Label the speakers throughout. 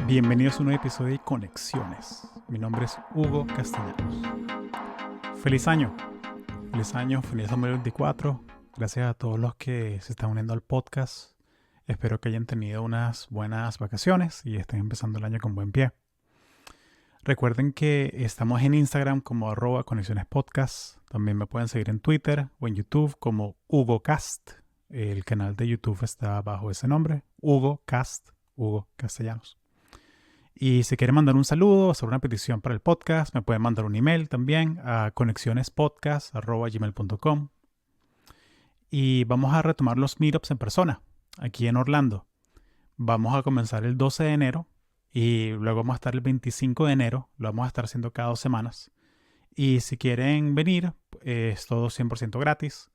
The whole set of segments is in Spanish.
Speaker 1: Bienvenidos a un nuevo episodio de Conexiones. Mi nombre es Hugo Castellanos. Feliz año. Feliz 2024. Gracias a todos los que se están uniendo al podcast. Espero que hayan tenido unas buenas vacaciones y estén empezando el año con buen pie. Recuerden que estamos en Instagram como @conexionespodcast. También me pueden seguir en Twitter o en YouTube como HugoCast. El canal de YouTube está bajo ese nombre, HugoCast, Hugo Castellanos. Y si quieren mandar un saludo o hacer una petición para el podcast, me pueden mandar un email también a conexionespodcast@gmail.com. Y vamos a retomar los meetups en persona, aquí en Orlando. Vamos a comenzar el 12 de enero y luego vamos a estar el 25 de enero. Lo vamos a estar haciendo cada 2 semanas. Y si quieren venir, es todo 100% gratis.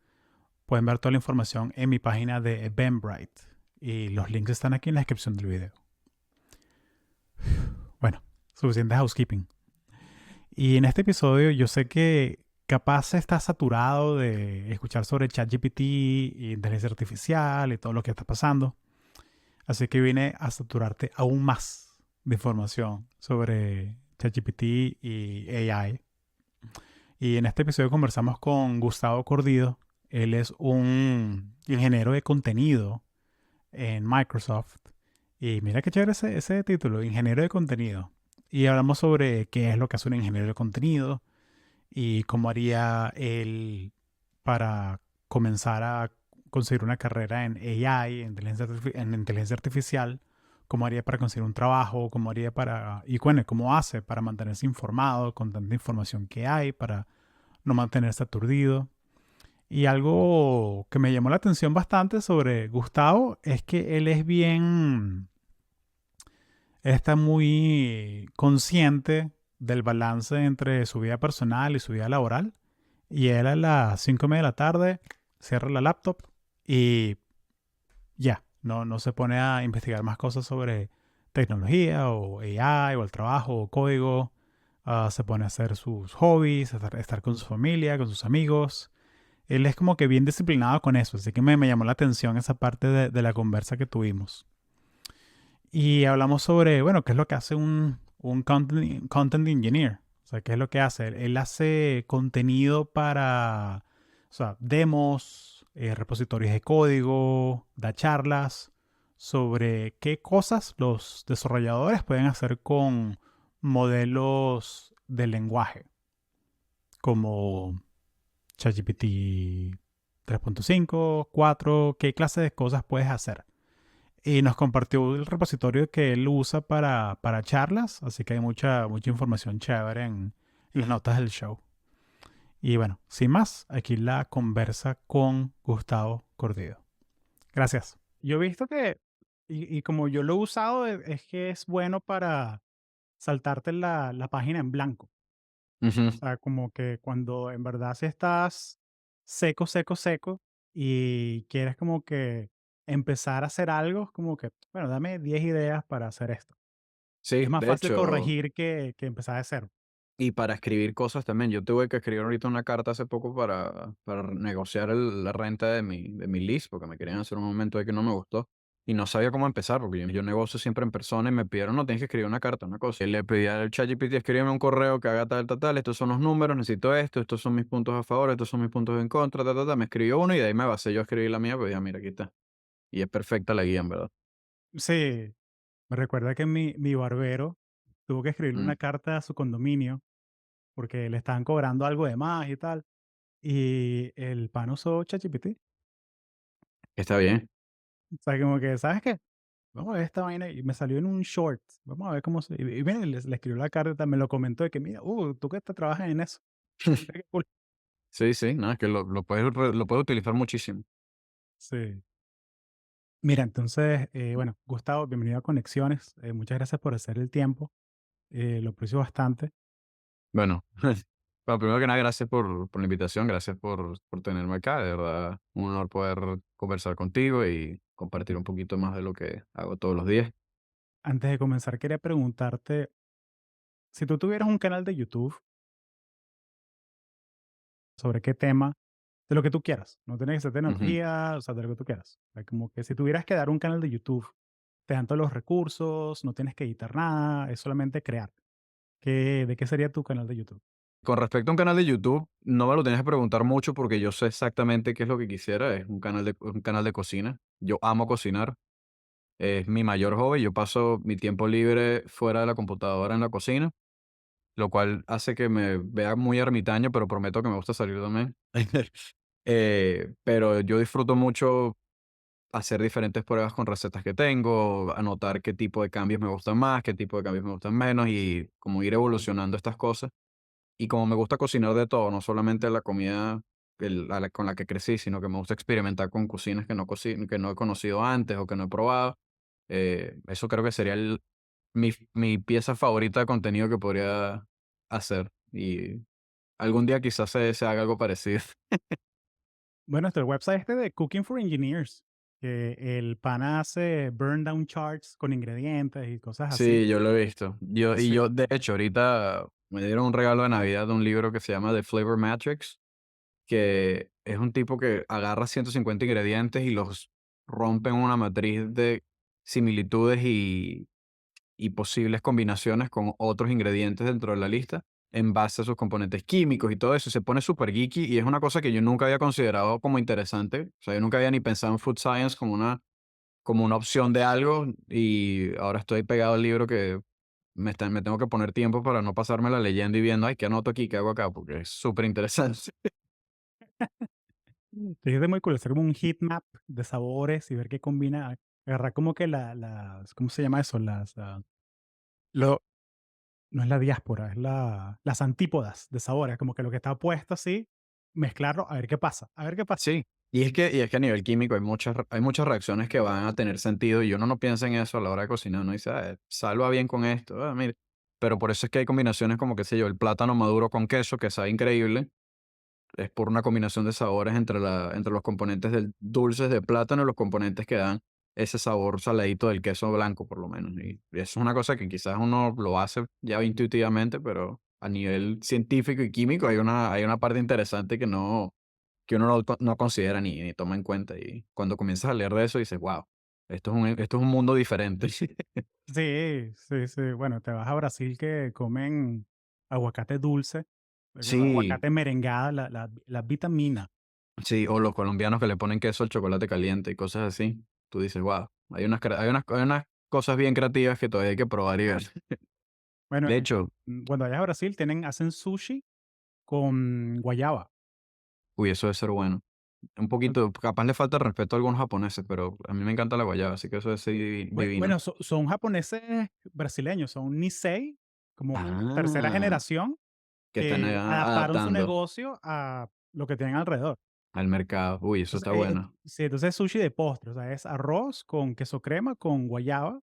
Speaker 1: Pueden ver toda la información en mi página de Eventbrite. Y los links están aquí en la descripción del video. Bueno, suficiente housekeeping. Y en este episodio yo sé que capaz estás saturado de escuchar sobre ChatGPT, inteligencia artificial y todo lo que está pasando. Así que vine a saturarte aún más de información sobre ChatGPT y AI. Y en este episodio conversamos con Gustavo Cordido. Él es un ingeniero de contenido en Microsoft. Y mira qué chévere ese título, ingeniero de contenido. Y hablamos sobre qué es lo que hace un ingeniero de contenido y cómo haría él para comenzar a conseguir una carrera en AI, en inteligencia artificial, cómo haría para conseguir un trabajo, cómo haría para, y bueno, cómo hace para mantenerse informado con tanta información que hay, para no mantenerse aturdido. Y algo que me llamó la atención bastante sobre Gustavo es que él está muy consciente del balance entre su vida personal y su vida laboral. Y él a las 5:30 de la tarde cierra la laptop y ya, no se pone a investigar más cosas sobre tecnología o AI o el trabajo o código. Se pone a hacer sus hobbies, a estar con su familia, con sus amigos. Él es como que bien disciplinado con eso, así que me llamó la atención esa parte de la conversa que tuvimos. Y hablamos sobre, bueno, qué es lo que hace un content engineer. O sea, qué es lo que hace. Él hace contenido para, o sea, demos, repositorios de código, da charlas sobre qué cosas los desarrolladores pueden hacer con modelos de lenguaje, como ChatGPT 3.5, 4, qué clase de cosas puedes hacer. Y nos compartió el repositorio que él usa para charlas, así que hay mucha información chévere en las notas del show. Y bueno, sin más, aquí la conversa con Gustavo Cordido. Gracias. Yo he visto que, y como yo lo he usado, es que es bueno para saltarte la página en blanco.
Speaker 2: Ujú.
Speaker 1: O sea, como que cuando en verdad si estás seco y quieres como que empezar a hacer algo, es como que, bueno, dame 10 ideas para hacer esto. Y
Speaker 2: Sí,
Speaker 1: es más
Speaker 2: de
Speaker 1: fácil
Speaker 2: hecho,
Speaker 1: corregir que empezar de cero.
Speaker 2: y para escribir cosas también. Yo tuve que escribir ahorita una carta hace poco para negociar la renta de mi lease, porque me querían hacer un momento de que no me gustó. Y no sabía cómo empezar, porque yo negocio siempre en persona y me pidieron, no, tienes que escribir una carta, una cosa. Y le pedí al ChatGPT, escríbeme un correo que haga tal, tal, tal, estos son los números, necesito esto, estos son mis puntos a favor, estos son mis puntos en contra, tal, tal, tal. Me escribió uno y de ahí me basé yo a escribir la mía, pues ya, mira, aquí está. Y es perfecta la guía, en verdad.
Speaker 1: Sí, me recuerda que mi barbero tuvo que escribirle
Speaker 2: Mm,
Speaker 1: una carta a su condominio porque le estaban cobrando algo de más y tal. Y el pan usó ChatGPT.
Speaker 2: está bien.
Speaker 1: O sea, como que, ¿sabes qué? Vamos a ver esta vaina y me salió en un short. Vamos a ver cómo se... Y miren, le escribió la carta, me lo comentó de que, mira, tú que te trabajas en eso. Mira qué cool.
Speaker 2: Sí, sí, no, es que lo puedes utilizar muchísimo.
Speaker 1: Sí. Mira, entonces, bueno, Gustavo, bienvenido a Conexiones. Muchas gracias por hacer el tiempo. Lo aprecio bastante.
Speaker 2: Bueno, bueno, primero que nada, gracias por la invitación, gracias por tenerme acá, de verdad, un honor poder conversar contigo y compartir un poquito más de lo que hago todos los días.
Speaker 1: Antes de comenzar, quería preguntarte, si tú tuvieras un canal de YouTube, ¿sobre qué tema? De lo que tú quieras. No tiene que ser
Speaker 2: Ujú.
Speaker 1: tecnología, o sea, de lo que tú quieras. O sea, como que si tuvieras que dar un canal de YouTube, te dan todos los recursos, no tienes que editar nada, es solamente crear. ¿De qué sería tu canal de YouTube?
Speaker 2: Con respecto a un canal de YouTube, no me lo tienes que preguntar mucho porque yo sé exactamente qué es lo que quisiera. Es un canal de cocina. Yo amo cocinar. Es mi mayor hobby. Yo paso mi tiempo libre fuera de la computadora en la cocina, lo cual hace que me vea muy ermitaño, pero prometo que me gusta salir también. Pero yo disfruto mucho hacer diferentes pruebas con recetas que tengo, anotar qué tipo de cambios me gustan más, qué tipo de cambios me gustan menos y como ir evolucionando estas cosas. Y como me gusta cocinar de todo, no solamente la comida con la que crecí, sino que me gusta experimentar con cocinas que no he conocido antes o que no he probado. Eso creo que sería mi pieza favorita de contenido que podría hacer. Y algún día quizás se haga algo parecido.
Speaker 1: Bueno, el website de Cooking for Engineers, que el pana hace burn down charts con ingredientes y cosas así.
Speaker 2: Sí, yo lo he visto.
Speaker 1: Sí.
Speaker 2: De hecho, ahorita me dieron un regalo de Navidad de un libro que se llama The Flavor Matrix, que es un tipo que agarra 150 ingredientes y los rompe en una matriz de similitudes y posibles combinaciones con otros ingredientes dentro de la lista en base a sus componentes químicos y todo eso. Se pone súper geeky y es una cosa que yo nunca había considerado como interesante. O sea, yo nunca había ni pensado en food science como una opción de algo y ahora estoy pegado al libro que me tengo que poner tiempo para no pasarme la leyenda y viendo, ay, ¿qué anoto aquí? ¿Qué hago acá? Porque es súper interesante.
Speaker 1: Sí, es muy cool, hacer como un heat map de sabores y ver qué combina. Agarrar como que ¿cómo se llama eso? Lo, no es la diáspora, es las antípodas de sabores, como que lo que está puesto así, mezclarlo, a ver qué pasa, a ver qué pasa.
Speaker 2: Sí, y es que a nivel químico hay muchas reacciones que van a tener sentido y uno no piensa en eso a la hora de cocinar, uno dice, salva bien con esto, mire. Pero por eso es que hay combinaciones como, qué sé yo, el plátano maduro con queso, que sabe increíble, es por una combinación de sabores entre los componentes del dulces de plátano y los componentes que dan ese sabor saladito del queso blanco, por lo menos. Y eso es una cosa que quizás uno lo hace ya intuitivamente, pero a nivel científico y químico hay una parte interesante que uno no considera ni toma en cuenta. Y cuando comienzas a leer de eso, dices, wow, esto es un mundo diferente.
Speaker 1: Sí, sí, sí. Bueno, te vas a Brasil que comen aguacate dulce,
Speaker 2: Sí,
Speaker 1: aguacate merengada, la vitamina.
Speaker 2: sí, o los colombianos que le ponen queso al chocolate caliente y cosas así. Tú dices, wow, hay unas cosas bien creativas que todavía hay que probar y ver.
Speaker 1: Bueno,
Speaker 2: De hecho,
Speaker 1: cuando vayas a Brasil hacen sushi con guayaba.
Speaker 2: uy, eso debe ser bueno. Un poquito, capaz le falta respeto a algunos japoneses, pero a mí me encanta la guayaba, así que eso es divino.
Speaker 1: Bueno, son japoneses brasileños, son Nisei, como tercera
Speaker 2: Ah,
Speaker 1: generación,
Speaker 2: que están
Speaker 1: que adaptaron su
Speaker 2: adaptando
Speaker 1: negocio a lo que tienen alrededor.
Speaker 2: al mercado. Uy, eso
Speaker 1: Entonces,
Speaker 2: está bueno.
Speaker 1: sí, entonces sushi de postre, o sea, es arroz con queso crema, con guayaba,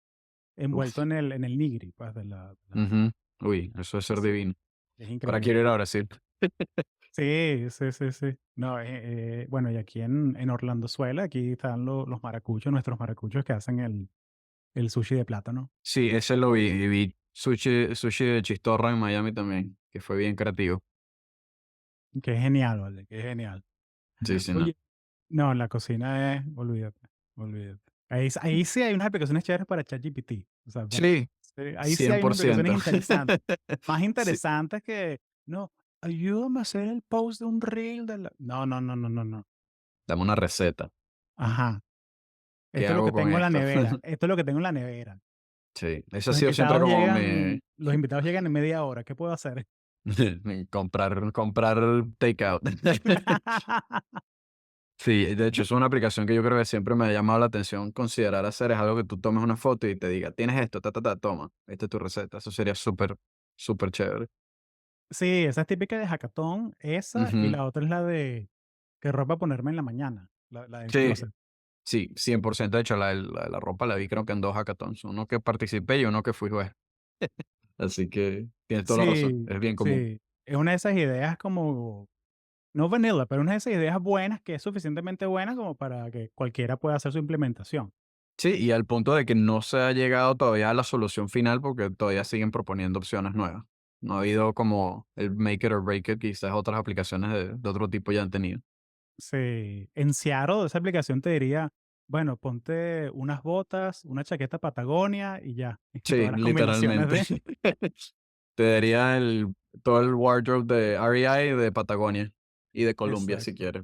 Speaker 1: envuelto
Speaker 2: Uf.
Speaker 1: en el nigiri, pues,
Speaker 2: Ujú. Uy, eso debe ser
Speaker 1: sí,
Speaker 2: divino.
Speaker 1: es
Speaker 2: Ahora
Speaker 1: increíble.
Speaker 2: quiero ir a Brasil.
Speaker 1: Sí, sí, sí, sí. No, bueno, y aquí en Orlandozuela, aquí están los maracuchos, nuestros maracuchos que hacen el sushi de plátano,
Speaker 2: Sí, ese lo vi. Y vi sushi de chistorra en Miami también, que fue bien creativo.
Speaker 1: que es genial, ¿vale? Que es genial.
Speaker 2: Sí, sí, no.
Speaker 1: Oye, no, la cocina es, olvídate, olvídate. Ahí sí hay unas aplicaciones chéveres para ChatGPT. O sea,
Speaker 2: Sí,
Speaker 1: sí, ahí sí
Speaker 2: cien
Speaker 1: hay unas
Speaker 2: por
Speaker 1: aplicaciones
Speaker 2: ciento
Speaker 1: interesantes. Más
Speaker 2: Sí,
Speaker 1: interesantes que, no, ayúdame a hacer el post de un reel de la... No, no, no, no, no, no.
Speaker 2: dame una receta.
Speaker 1: Ajá.
Speaker 2: ¿Qué
Speaker 1: Esto es lo
Speaker 2: hago
Speaker 1: que
Speaker 2: con
Speaker 1: tengo en la
Speaker 2: esto?
Speaker 1: nevera. Esto es lo que tengo en la nevera.
Speaker 2: Sí, ese ha sido siempre como
Speaker 1: Los invitados llegan en media hora. ¿Qué puedo hacer?
Speaker 2: comprar takeout. Sí, de hecho, es una aplicación que yo creo que siempre me ha llamado la atención considerar hacer. Es algo que tú tomes una foto y te diga, tienes esto, toma, esta es tu receta. Eso sería súper, súper chévere.
Speaker 1: Sí, esa es típica de hackathon, esa, y
Speaker 2: Ujú.
Speaker 1: la otra es la de qué ropa ponerme en la mañana, la del
Speaker 2: Sí,
Speaker 1: closet.
Speaker 2: sí, 100%. De hecho, la de la ropa la vi creo que en dos hackathons. Uno que participé y uno que fui juez. Así que tienes toda la razón.
Speaker 1: Sí,
Speaker 2: Es bien común.
Speaker 1: sí, es una de esas ideas como, no vanilla, pero una de esas ideas buenas que es suficientemente buena como para que cualquiera pueda hacer su implementación.
Speaker 2: Sí, y al punto de que no se ha llegado todavía a la solución final porque todavía siguen proponiendo opciones nuevas. No ha habido como el make it or break it, quizás otras aplicaciones de otro tipo ya han tenido.
Speaker 1: Sí, en Seattle esa aplicación te diría, bueno, ponte unas botas, una chaqueta Patagonia y ya. Y
Speaker 2: Sí,
Speaker 1: todas las combinaciones
Speaker 2: literalmente.
Speaker 1: de
Speaker 2: Te daría todo el wardrobe de REI y de Patagonia y de Columbia si
Speaker 1: exacto.
Speaker 2: quieres,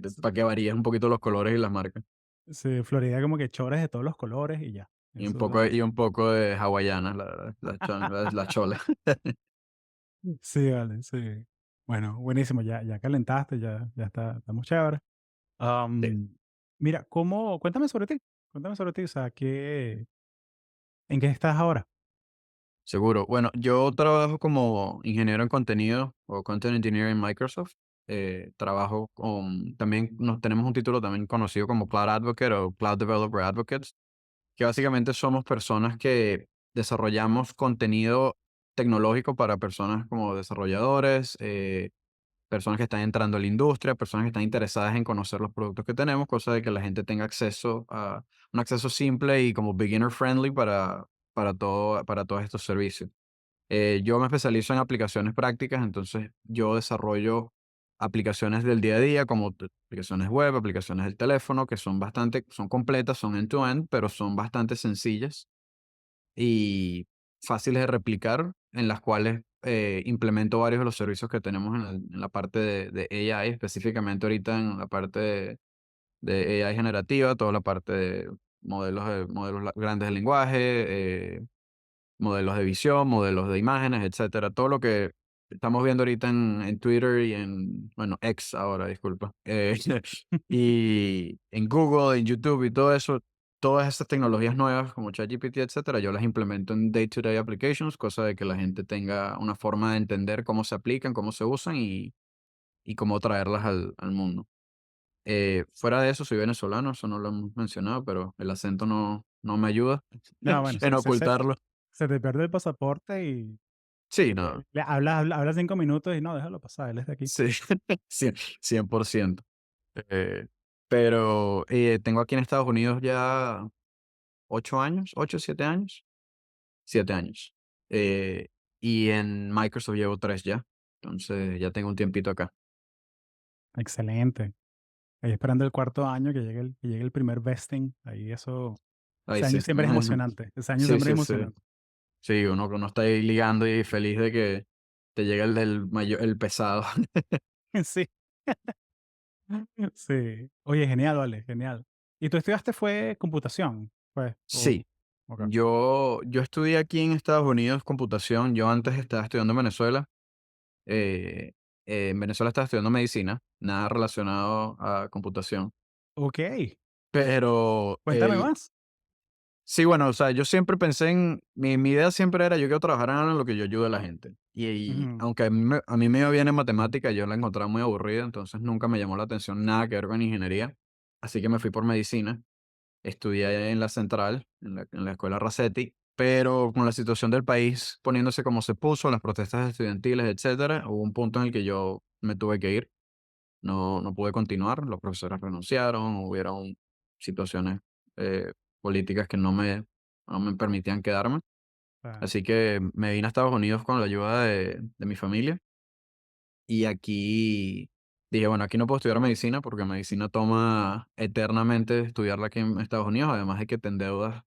Speaker 1: S
Speaker 2: para que varíes un poquito los colores y las marcas.
Speaker 1: sí, Florida como que chores de todos los colores y ya. Eso es lo
Speaker 2: Y un poco de hawaianas, la chola.
Speaker 1: sí, vale, sí. Bueno, buenísimo, ya calentaste, ya estamos chévere.
Speaker 2: Sí,
Speaker 1: Am, mira, cuéntame sobre ti, o sea, ¿en qué estás ahora?
Speaker 2: seguro. Bueno, yo trabajo como ingeniero en contenido o content engineer en Microsoft. Trabajo también nos tenemos un título también conocido como Cloud Advocate o Cloud Developer Advocates, que básicamente somos personas que desarrollamos contenido tecnológico para personas como desarrolladores, personas que están entrando a la industria, personas que están interesadas en conocer los productos que tenemos, cosa de que la gente tenga acceso a un acceso simple y como beginner friendly para todos estos servicios. Yo me especializo en aplicaciones prácticas, entonces yo desarrollo aplicaciones del día a día, como aplicaciones web, aplicaciones del teléfono, que son completas, son end-to-end, pero son bastante sencillas y fáciles de replicar, en las cuales implemento varios de los servicios que tenemos en la parte de AI, específicamente ahorita en la parte de AI generativa, toda la parte de grandes de lenguaje, modelos de visión, modelos de imágenes, etcétera. Todo lo que estamos viendo ahorita en Twitter y bueno, X ahora, disculpa. Y en Google, en YouTube y todo eso, todas estas tecnologías nuevas como ChatGPT, etcétera, yo las implemento en day-to-day applications, cosa de que la gente tenga una forma de entender cómo se aplican, cómo se usan y cómo traerlas al mundo. Fuera de eso, soy venezolano, eso no lo hemos mencionado, pero el acento no me ayuda
Speaker 1: No, bueno,
Speaker 2: en ocultarlo.
Speaker 1: se te pierde el pasaporte y
Speaker 2: Sí, no.
Speaker 1: hablas 5 minutos y no, déjalo pasar, él es de aquí.
Speaker 2: Sí, 100%. Eh, pero tengo aquí en Estados Unidos ya 8 años, 8 o 7 años, 7 años. Eh, y en Microsoft llevo 3 ya. Entonces ya tengo un tiempito acá.
Speaker 1: Excelente. Ahí esperando el cuarto año que llegue el primer vesting, ahí eso
Speaker 2: Ahí
Speaker 1: ese año
Speaker 2: sí.
Speaker 1: siempre es emocionante, ese año
Speaker 2: Sí,
Speaker 1: siempre es
Speaker 2: sí, sí.
Speaker 1: emocionante.
Speaker 2: Sí, uno está ahí ligando y feliz de que te llegue el pesado.
Speaker 1: Sí. Sí. Oye, genial, vale, genial. ¿Y tú estudiaste fue computación? Pues,
Speaker 2: Sí,
Speaker 1: okey.
Speaker 2: yo estudié aquí en Estados Unidos computación. Yo antes estaba estudiando en Venezuela. Eh, en Venezuela estaba estudiando medicina, nada relacionado a computación.
Speaker 1: Okey,
Speaker 2: Pero
Speaker 1: cuéntame más.
Speaker 2: sí, bueno, o sea, yo siempre pensé mi idea siempre era yo quiero trabajar en algo en lo que yo ayude a la gente. Y
Speaker 1: Ujú,
Speaker 2: aunque a mí me iba bien en matemática, yo la encontraba muy aburrida, entonces nunca me llamó la atención nada que ver con ingeniería. Así que me fui por medicina. Estudié en la central, en la escuela Racetti, pero con la situación del país poniéndose como se puso, las protestas estudiantiles, etcétera, hubo un punto en el que yo me tuve que ir. No pude continuar, los profesores renunciaron, hubieron situaciones políticas que no me permitían quedarme.
Speaker 1: ah,
Speaker 2: Así que me vine a Estados Unidos con la ayuda de mi familia y aquí dije, bueno, aquí no puedo estudiar medicina porque medicina toma eternamente estudiarla aquí en Estados Unidos, además de que te endeudas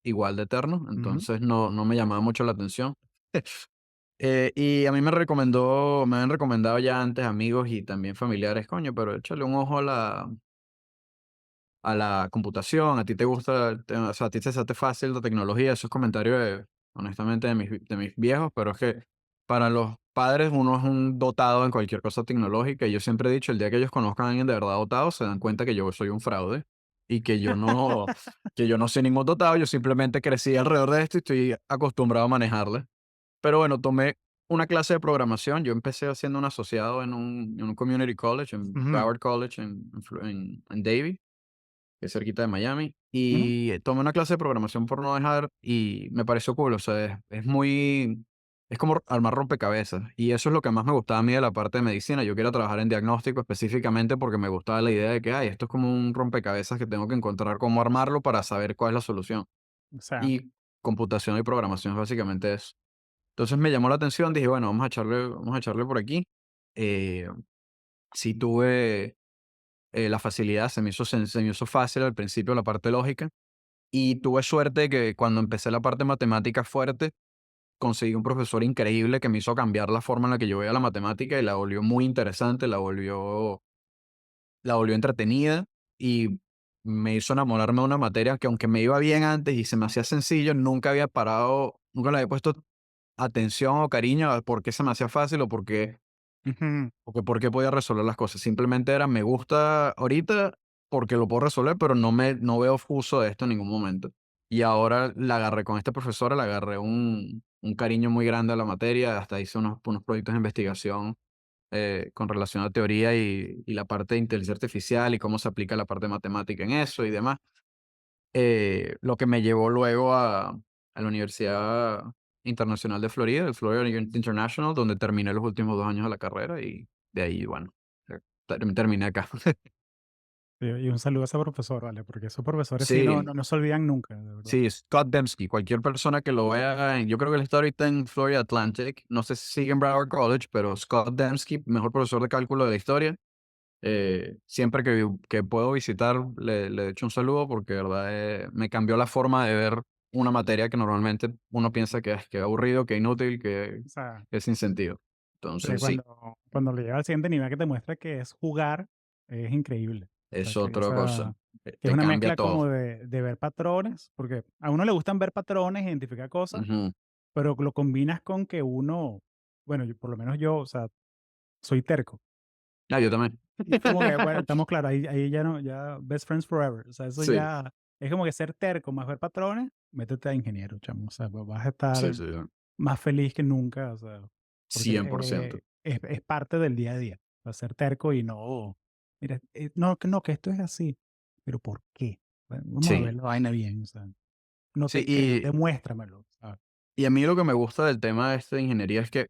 Speaker 2: igual de eterno,
Speaker 1: ujú,
Speaker 2: entonces no me llamaba mucho la atención. Y a mí me han recomendado ya antes amigos y también familiares, coño, pero échale un ojo a la computación, a ti te gusta, o sea, a ti te hace fácil la tecnología, esos comentarios honestamente de mis viejos, pero es que para los padres uno es un dotado en cualquier cosa tecnológica y yo siempre he dicho, el día que ellos conozcan a alguien de verdad dotado, se dan cuenta que yo soy un fraude y que yo no soy ningún dotado, yo simplemente crecí alrededor de esto y estoy acostumbrado a manejarlo. Pero bueno, tomé una clase de programación. Yo empecé haciendo un asociado en un community college, en
Speaker 1: ujú,
Speaker 2: Broward College, en Davie, que es cerquita de Miami.
Speaker 1: ujú.
Speaker 2: Y tomé una clase de programación por no dejar y me pareció cool. O sea, es como armar rompecabezas. Y eso es lo que más me gustaba a mí de la parte de medicina. Yo quiero trabajar en diagnóstico específicamente porque me gustaba la idea de que, ay, esto es como un rompecabezas que tengo que encontrar cómo armarlo para saber cuál es la solución.
Speaker 1: O sea,
Speaker 2: Y computación y programación es básicamente eso. Entonces me llamó la atención, dije, bueno, vamos a echarle por aquí. Eh, sí tuve la facilidad, se me hizo fácil al principio la parte lógica. Y tuve suerte de que cuando empecé la parte matemática fuerte, conseguí un profesor increíble que me hizo cambiar la forma en la que yo veía la matemática y la volvió muy interesante, la volvió entretenida y me hizo enamorarme de una materia que aunque me iba bien antes y se me hacía sencillo, nunca había parado, nunca le había puesto atención o cariño a por qué se me hacía fácil
Speaker 1: Ujú.
Speaker 2: o que por qué podía resolver las cosas. Simplemente era, me gusta ahorita porque lo puedo resolver, pero no veo uso de esto en ningún momento. Y ahora la agarré con este profesor, le agarré un cariño muy grande a la materia, hasta hice unos proyectos de investigación con relación a teoría y la parte de inteligencia artificial y cómo se aplica la parte matemática en eso y demás. Lo que me llevó luego a la Universidad Internacional de Florida, el Florida International, donde terminé los últimos 2 años de la carrera y de ahí, bueno, terminé acá.
Speaker 1: Y un saludo a ese profesor, ¿vale? Porque esos profesores sí
Speaker 2: Sí,
Speaker 1: no se olvidan nunca, de verdad.
Speaker 2: sí, Scott Dembski. Cualquier persona que lo vea, yo creo que él está ahorita en Florida Atlantic. No sé si sigue en Broward College, pero Scott Dembski, mejor profesor de cálculo de la historia. Siempre que puedo visitar, le echo un saludo porque de verdad me cambió la forma de ver una materia que normalmente uno piensa que es aburrido, que es inútil,
Speaker 1: O sea,
Speaker 2: que es sin sentido.
Speaker 1: pero
Speaker 2: Entonces, sí,
Speaker 1: cuando le llega al siguiente nivel que te muestra que es jugar, es increíble. O sea,
Speaker 2: es otra cosa.
Speaker 1: que es
Speaker 2: Te
Speaker 1: una
Speaker 2: cambia
Speaker 1: mezcla
Speaker 2: todo.
Speaker 1: como de ver patrones, porque a uno le gustan ver patrones, identificar cosas,
Speaker 2: Ujú.
Speaker 1: pero lo combinas con que uno, bueno, por lo menos yo, o sea, soy terco.
Speaker 2: Ah, yo también.
Speaker 1: Y es como que, bueno, estamos claros, ahí ya no, ya best friends forever. O sea, eso
Speaker 2: Sí,
Speaker 1: ya es como que ser terco más ver patrones, métete a ingeniero, chamo. O sea, pues vas a
Speaker 2: sí,
Speaker 1: estar
Speaker 2: sí.
Speaker 1: más feliz que nunca, o sea, porque
Speaker 2: 100%.
Speaker 1: es parte del día a día. O sea, ser terco y no, mira, no, que esto es así. Pero ¿por qué? Bueno, vamos a ver
Speaker 2: Sí,
Speaker 1: la vaina bien, o sea, no
Speaker 2: sí.
Speaker 1: te creo, demuéstramelo, ¿sabes?
Speaker 2: Y a mí lo que me gusta del tema de esta ingeniería es que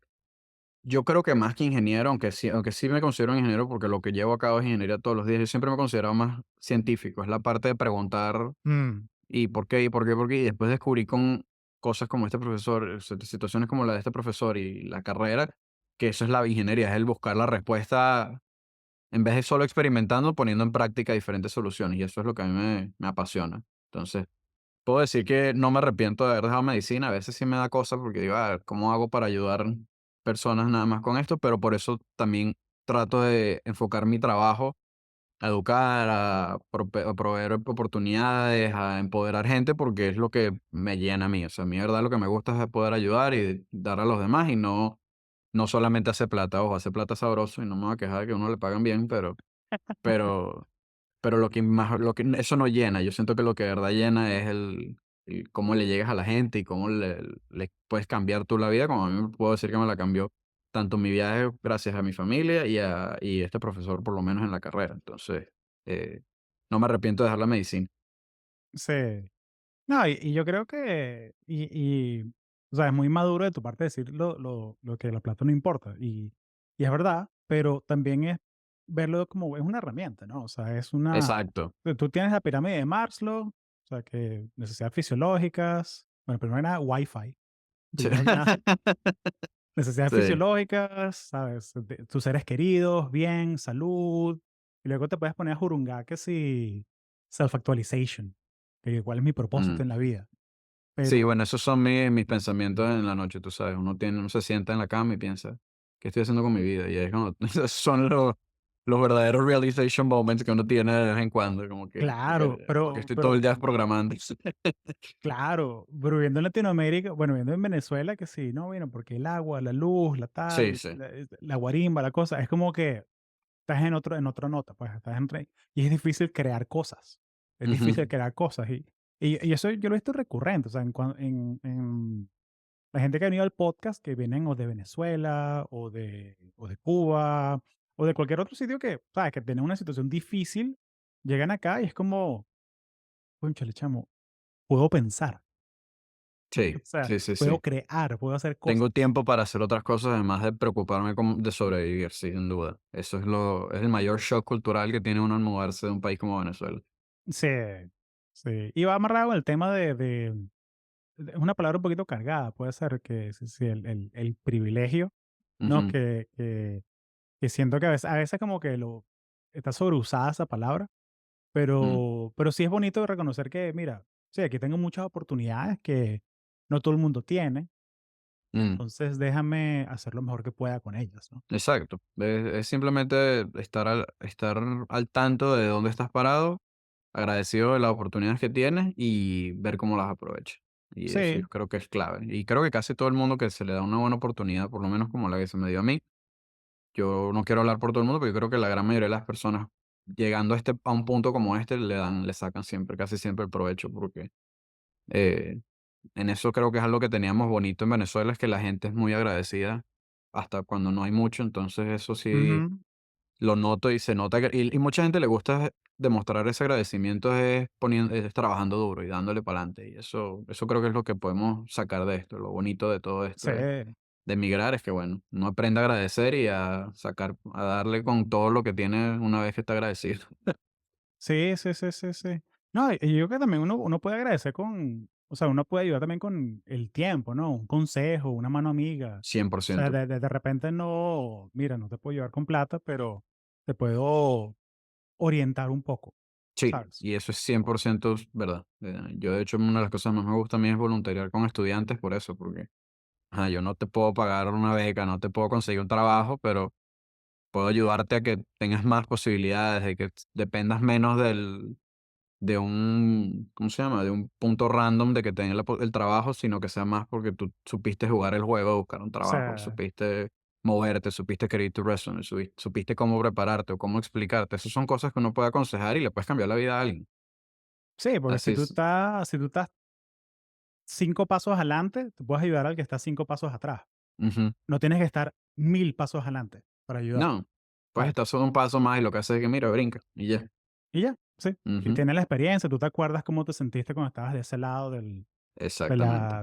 Speaker 2: yo creo que más que ingeniero, aunque sí me considero un ingeniero porque lo que llevo a cabo es ingeniería todos los días, yo siempre me he considerado más científico. Es la parte de preguntar
Speaker 1: Mm,
Speaker 2: y por qué, y por qué, por qué. Y después descubrí con cosas como este profesor, situaciones como la de este profesor y la carrera, que eso es la ingeniería, es el buscar la respuesta en vez de solo experimentando, poniendo en práctica diferentes soluciones. Y eso es lo que a mí me apasiona. Entonces, puedo decir que no me arrepiento de haber dejado medicina. A veces sí me da cosas porque digo, a ver, ¿cómo hago para ayudar personas nada más con esto? Pero por eso también trato de enfocar mi trabajo a educar, a proveer oportunidades, a empoderar gente, porque es lo que me llena a mí. O sea, a mí, de verdad, lo que me gusta es poder ayudar y dar a los demás y no solamente hacer plata. Ojo, hacer plata es sabroso y no me voy a quejar de que a uno le pagan bien, pero pero lo que eso no llena. Yo siento que lo que de verdad llena es el cómo le llegas a la gente y cómo le puedes cambiar tú la vida, como a mí me puedo decir que me la cambió tanto mi viaje gracias a mi familia y este profesor, por lo menos en la carrera. Entonces, no me arrepiento de dejar la medicina.
Speaker 1: sí. No, y yo creo que, o sea, es muy maduro de tu parte decir lo que la plata no importa. Y es verdad, pero también es verlo como es una herramienta, ¿no? O sea,
Speaker 2: Exacto.
Speaker 1: tú tienes la pirámide de Maslow, o sea, que necesidades fisiológicas, bueno, primero que nada, Wi-Fi,
Speaker 2: Sí.
Speaker 1: primero que nada, necesidades
Speaker 2: Sí.
Speaker 1: fisiológicas, ¿sabes? Tus seres queridos, bien, salud, y luego te puedes poner a jurungar que si self-actualization, que cuál es mi propósito
Speaker 2: Mm.
Speaker 1: en la vida.
Speaker 2: Sí,
Speaker 1: Pero
Speaker 2: bueno, esos son mis pensamientos en la noche, tú sabes. Uno se sienta en la cama y piensa, ¿qué estoy haciendo con mi vida? Y es como, esos son los verdaderos realization moments que uno tiene de vez en cuando, como que,
Speaker 1: claro,
Speaker 2: porque estoy todo el día programando.
Speaker 1: claro, pero viviendo en Latinoamérica, bueno, viviendo en Venezuela, que sí, no, bueno, porque el agua, la luz, la
Speaker 2: Sí,
Speaker 1: tal,
Speaker 2: sí.
Speaker 1: la guarimba, la cosa, es como que estás en otra nota, pues estás y es difícil crear cosas. Es difícil
Speaker 2: Ujú.
Speaker 1: crear cosas y eso yo lo he visto recurrente, o sea, en la gente que ha venido al podcast, que vienen o de Venezuela o de Cuba o de cualquier otro sitio que, sabes, que tienen una situación difícil, llegan acá y es como, cónchale, chamo, puedo pensar,
Speaker 2: Sí,
Speaker 1: o sea,
Speaker 2: sí, sí,
Speaker 1: puedo
Speaker 2: sí.
Speaker 1: crear, puedo hacer
Speaker 2: Tengo
Speaker 1: cosas.
Speaker 2: tiempo para hacer otras cosas además de preocuparme de sobrevivir, sí, sin duda. Eso es el mayor shock cultural que tiene uno al mudarse de un país como Venezuela.
Speaker 1: Sí, sí. Y va amarrado con el tema es una palabra un poquito cargada, puede ser que sí, sí, el privilegio, ¿no?
Speaker 2: Ujú.
Speaker 1: Que siento que a veces como que está sobreusada esa palabra,
Speaker 2: Mm,
Speaker 1: pero sí es bonito reconocer que, mira, sí, aquí tengo muchas oportunidades que no todo el mundo tiene,
Speaker 2: mm,
Speaker 1: entonces déjame hacer lo mejor que pueda con ellas, ¿no?
Speaker 2: exacto. Es simplemente estar al tanto de dónde estás parado, agradecido de las oportunidades que tienes y ver cómo las aprovechas. Y eso yo
Speaker 1: Sí,
Speaker 2: creo que es clave. Y creo que casi todo el mundo que se le da una buena oportunidad, por lo menos como la que se me dio a mí, yo no quiero hablar por todo el mundo, pero yo creo que la gran mayoría de las personas llegando a un punto como este le sacan siempre, casi siempre el provecho, porque eh, en eso creo que es algo que teníamos bonito en Venezuela, es que la gente es muy agradecida hasta cuando no hay mucho, entonces eso sí
Speaker 1: ujú,
Speaker 2: lo noto y se nota y mucha gente le gusta demostrar ese agradecimiento es trabajando duro y dándole para adelante. Y eso creo que es lo que podemos sacar de esto. Lo bonito de todo esto
Speaker 1: sí.
Speaker 2: de emigrar es que, bueno, uno aprende a agradecer y a darle con todo lo que tiene una vez que está agradecido.
Speaker 1: Sí, sí, sí, sí, sí. No, y yo creo que también uno puede agradecer con, o sea, uno puede ayudar también con el tiempo, ¿no? Un consejo, una mano amiga.
Speaker 2: cien por
Speaker 1: O sea,
Speaker 2: ciento
Speaker 1: de repente no, mira, no te puedo ayudar con plata, pero te puedo orientar un poco,
Speaker 2: Sí,
Speaker 1: ¿sabes?
Speaker 2: y eso es 100% verdad. Yo, de hecho, una de las cosas más me gusta a mí es voluntariar con estudiantes por eso, porque ajá, yo no te puedo pagar una beca, no te puedo conseguir un trabajo, pero puedo ayudarte a que tengas más posibilidades, de que dependas menos de un, ¿cómo se llama? De un punto random de que te den el trabajo, sino que sea más porque tú supiste jugar el juego, buscar un
Speaker 1: O
Speaker 2: trabajo,
Speaker 1: sea,
Speaker 2: supiste moverte, supiste escribir tu resume, supiste cómo prepararte o cómo explicarte. Esas son cosas que uno puede aconsejar y le puedes cambiar la vida a alguien.
Speaker 1: sí, porque
Speaker 2: Así es.
Speaker 1: si tú estás 5 pasos adelante, tú puedes ayudar al que está 5 pasos atrás.
Speaker 2: Ujú.
Speaker 1: No tienes que estar 1000 pasos adelante para ayudar,
Speaker 2: No, pues
Speaker 1: ¿sabes?
Speaker 2: estás solo un paso más y lo que hace es que, mira, brinca y ya.
Speaker 1: Y ya, sí. Y
Speaker 2: Ujú.
Speaker 1: tienes la experiencia, tú te acuerdas cómo te sentiste cuando estabas de ese lado
Speaker 2: Exactamente.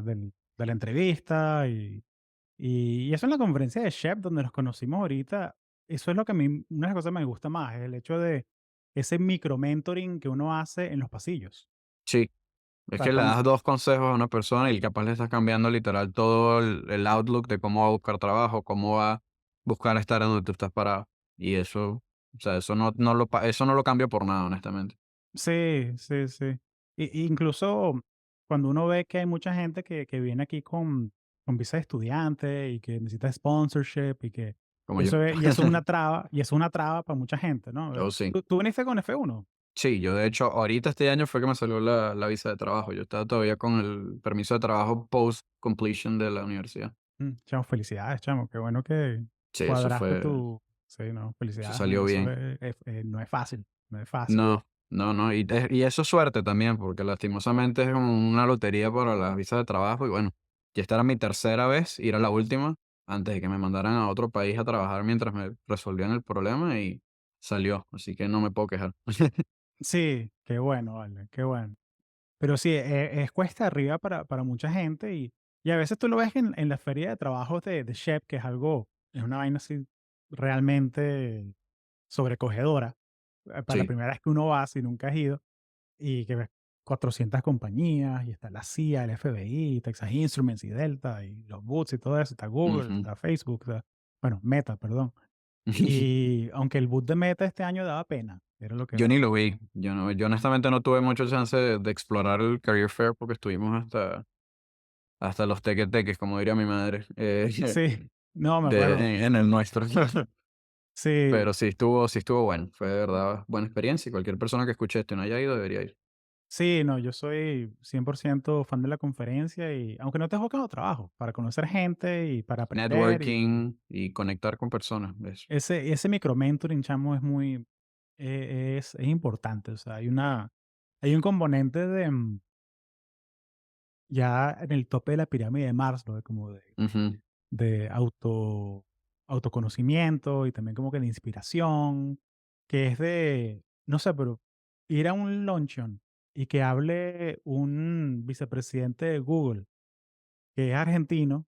Speaker 1: de la entrevista y eso en la conferencia de Shep donde nos conocimos ahorita, eso es lo que a mí, una de las cosas que me gusta más, es el hecho de ese micro mentoring que uno hace en los pasillos.
Speaker 2: Sí.
Speaker 1: O
Speaker 2: Es
Speaker 1: sea,
Speaker 2: que le
Speaker 1: cuando,
Speaker 2: das 2 consejos a una persona y capaz le estás cambiando literal todo el outlook de cómo va a buscar trabajo, cómo va a buscar estar en donde tú estás parado. Y eso, o sea, eso no lo cambio por nada, honestamente.
Speaker 1: sí, sí, sí. Incluso cuando uno ve que hay mucha gente que viene aquí con visa de estudiante y que necesita sponsorship
Speaker 2: Como yo.
Speaker 1: y eso es una traba, y eso es una traba para mucha gente, ¿no?
Speaker 2: Yo sí.
Speaker 1: ¿Tú viniste con F1?
Speaker 2: Sí, yo de hecho, ahorita este año fue que me salió la visa de trabajo. Yo estaba todavía con el permiso de trabajo post completion de la universidad.
Speaker 1: Chamo, felicidades, chamo. Qué bueno que
Speaker 2: Sí,
Speaker 1: cuadraste tu. Sí, no,
Speaker 2: eso
Speaker 1: felicidades, man.
Speaker 2: salió
Speaker 1: Eso
Speaker 2: bien.
Speaker 1: no es fácil, no es fácil.
Speaker 2: No, no, no. Y eso es suerte también, porque lastimosamente es como una lotería para las visas de trabajo. Y bueno, ya esta era mi tercera vez, ir a la última, antes de que me mandaran a otro país a trabajar mientras me resolvían el problema y salió. Así que no me puedo quejar.
Speaker 1: Sí, qué bueno, vale, qué bueno. Pero sí, es cuesta arriba para mucha gente y a veces tú lo ves en la feria de trabajos de Shep, que es algo, es una vaina así realmente sobrecogedora. Para la
Speaker 2: Sí.
Speaker 1: primera vez que uno va, si nunca has ido, y que ves 400 compañías, y está la CIA, el FBI, Texas Instruments y Delta, y los Boots y todo eso, está Google,
Speaker 2: Ujú.
Speaker 1: está Facebook, bueno, Meta, perdón. Y aunque el boot de Meta este año daba pena, era lo que
Speaker 2: Yo ni
Speaker 1: daba.
Speaker 2: lo vi. Yo honestamente no tuve mucha chance de explorar el Career Fair porque estuvimos hasta los teques, como diría mi madre,
Speaker 1: Sí, no, me acuerdo.
Speaker 2: en el nuestro.
Speaker 1: Sí,
Speaker 2: Pero sí estuvo bueno. Fue de verdad buena experiencia y cualquier persona que escuche esto y no haya ido debería ir.
Speaker 1: sí, no, yo soy 100% fan de la conferencia y aunque no te buscando trabajo, para conocer gente y para aprender y
Speaker 2: Networking y conectar con personas. Eso.
Speaker 1: ese micro mentoring, chamo, es muy, es importante. O sea, hay un componente de, ya en el tope de la pirámide de Maslow, como
Speaker 2: Ujú,
Speaker 1: de autoconocimiento y también como que de inspiración, que es de, no sé, pero ir a un luncheon y que hable un vicepresidente de Google, que es argentino,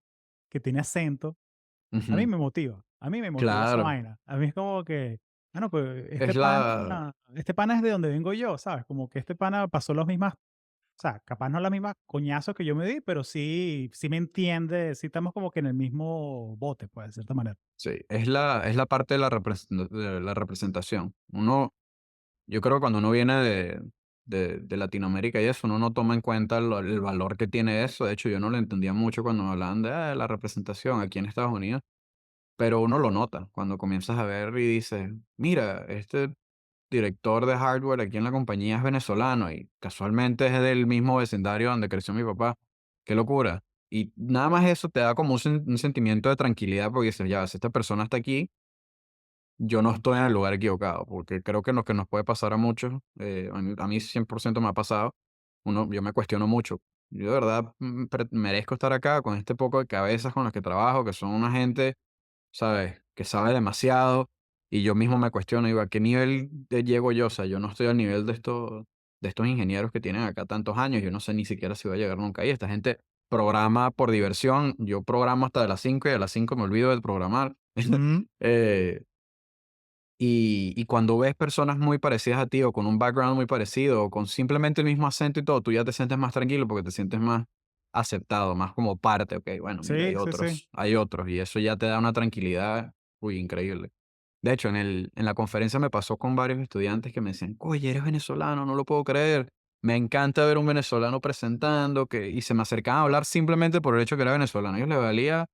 Speaker 1: que tiene acento,
Speaker 2: ujú.
Speaker 1: a mí me motiva esa
Speaker 2: Claro.
Speaker 1: vaina. A mí es como que, ah, no, pues
Speaker 2: Es la...
Speaker 1: este pana es de donde vengo yo, ¿sabes? Como que este pana pasó las mismas O sea, capaz no la misma coñazo que yo me di, pero sí me entiende, sí estamos como que en el mismo bote, pues, de cierta manera.
Speaker 2: Sí, es la parte de la representación. Yo creo que cuando uno viene de Latinoamérica y eso, uno no toma en cuenta el valor que tiene eso. De hecho, yo no lo entendía mucho cuando me hablaban de la representación aquí en Estados Unidos, pero uno lo nota cuando comienzas a ver y dices, mira, este director de hardware aquí en la compañía es venezolano y casualmente es del mismo vecindario donde creció mi papá. Qué locura. Y nada más eso te da como un sentimiento de tranquilidad porque dices, ya, si esta persona está aquí, yo no estoy en el lugar equivocado, porque creo que lo que nos puede pasar a muchos, a mí 100% me ha pasado, yo me cuestiono mucho. Yo de verdad merezco estar acá con este poco de cabezas con las que trabajo, que son una gente, ¿sabes? Que sabe demasiado, y yo mismo me cuestiono, digo, ¿a qué nivel llego yo? O sea, yo no estoy al nivel de estos ingenieros que tienen acá tantos años, yo no sé ni siquiera si voy a llegar nunca ahí. Esta gente programa por diversión, yo programo hasta de las 5 y a las 5 me olvido de programar.
Speaker 1: Mm,
Speaker 2: Eh, y cuando ves personas muy parecidas a ti o con un background muy parecido o con simplemente el mismo acento y todo, tú ya te sientes más tranquilo porque te sientes más aceptado, más como parte, ok, bueno, mira,
Speaker 1: sí, sí, sí.
Speaker 2: hay otros y eso ya te da una tranquilidad, uy, increíble. De hecho, en la conferencia me pasó con varios estudiantes que me decían, oye, eres venezolano, no lo puedo creer. Me encanta ver un venezolano presentando y se me acercaban a hablar simplemente por el hecho que era venezolano. A ellos les valía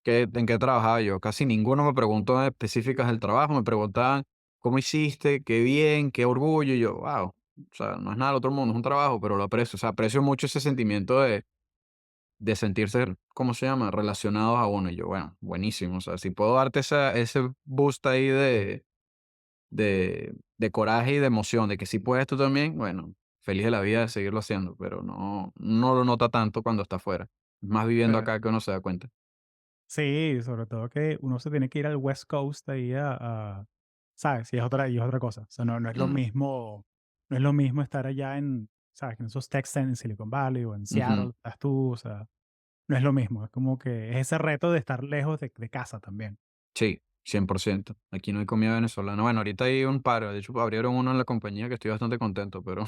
Speaker 2: en qué trabajaba yo. Casi ninguno me preguntó específicas del trabajo, me preguntaban, ¿cómo hiciste? Qué bien, qué orgullo. Y yo, wow, o sea, no es nada del otro mundo, es un trabajo, pero lo aprecio. O sea, aprecio mucho ese sentimiento de sentirse, ¿cómo se llama? Relacionados a uno. Y yo, bueno, buenísimo. O sea, si puedo darte ese boost ahí de coraje y de emoción, de que si puedes tú también, bueno, feliz de la vida de seguirlo haciendo, pero no lo nota tanto cuando está afuera. Es más viviendo
Speaker 1: Eh,
Speaker 2: acá que uno se da cuenta.
Speaker 1: sí, sobre todo que uno se tiene que ir al West Coast ahí ¿sabes? Y es otra cosa. O sea, no es lo
Speaker 2: Mm,
Speaker 1: mismo, no es lo mismo estar allá en, ¿sabes? En esos tech centers en Silicon Valley o en
Speaker 2: ujú.
Speaker 1: Seattle, estás tú, o sea, no es lo mismo. Es como que es ese reto de estar lejos de casa también.
Speaker 2: Sí, 100%. Aquí no hay comida venezolana. Bueno, ahorita hay un par, de hecho abrieron uno en la compañía que estoy bastante contento, pero,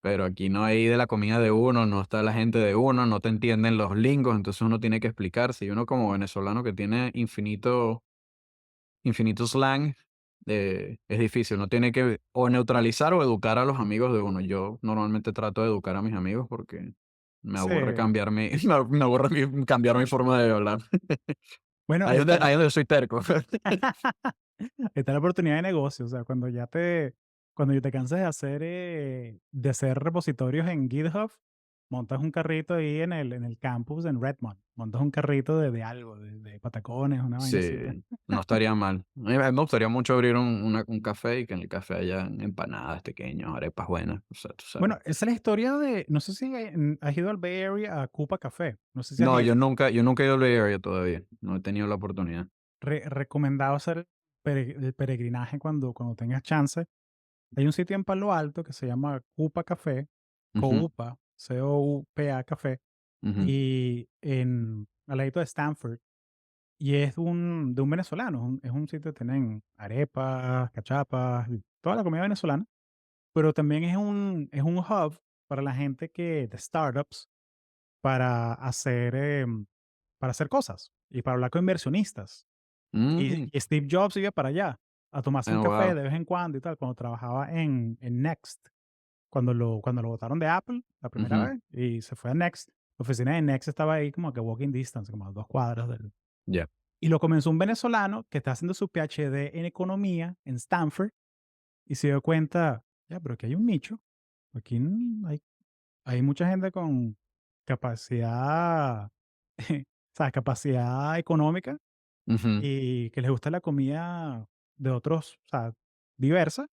Speaker 2: pero aquí no hay de la comida de uno, no está la gente de uno, no te entienden los lingos, entonces uno tiene que explicarse. Y uno como venezolano que tiene infinito slang, es difícil. Uno tiene que o neutralizar o educar a los amigos de uno. Yo normalmente trato de educar a mis amigos porque me
Speaker 1: Sí.
Speaker 2: aburre cambiar mi, me aburre cambiar mi forma de hablar.
Speaker 1: Bueno,
Speaker 2: Ahí es donde soy terco.
Speaker 1: está la oportunidad de negocio. O sea, cuando ya te canses de hacer repositorios en GitHub, montas un carrito ahí en el campus en Redmond. Montas un carrito de algo, de patacones, una vaina así, pues.
Speaker 2: Sí, no estaría mal. A mí me gustaría mucho abrir un café y que en el café haya empanadas pequeñas, arepas buenas, o sea, tú sabes.
Speaker 1: Bueno, esa es la historia de, no sé si has ido al Bay Area a Cupa Café, no sé si has
Speaker 2: No,
Speaker 1: ido.
Speaker 2: yo nunca he ido al Bay Area todavía, no he tenido la oportunidad.
Speaker 1: Recomendado hacer el peregrinaje cuando tengas chance. Hay un sitio en Palo Alto que se llama Cupa Café,
Speaker 2: Ujú,
Speaker 1: Coupa, Coupa Café,
Speaker 2: ujú,
Speaker 1: y al ladito de Stanford. Y es de un venezolano, es un sitio que tienen arepas, cachapas, y toda la comida venezolana, pero también es un hub para la gente de startups para hacer cosas y para hablar con inversionistas. Y,
Speaker 2: mm,
Speaker 1: y Steve Jobs iba para allá a tomarse un café
Speaker 2: wow,
Speaker 1: de vez en cuando y tal, cuando trabajaba en Next, cuando lo botaron de Apple la primera
Speaker 2: ujú,
Speaker 1: vez y se fue a Next. La oficina de Next estaba ahí como que walking distance, como a 2 cuadras
Speaker 2: ya,
Speaker 1: y lo comenzó un venezolano que está haciendo su PhD en economía en Stanford y se dio cuenta, ya, pero aquí hay un nicho. Aquí hay mucha gente con capacidad, ¿sabes? Capacidad económica
Speaker 2: ujú,
Speaker 1: y que les gusta la comida de otros, o sea, diversa,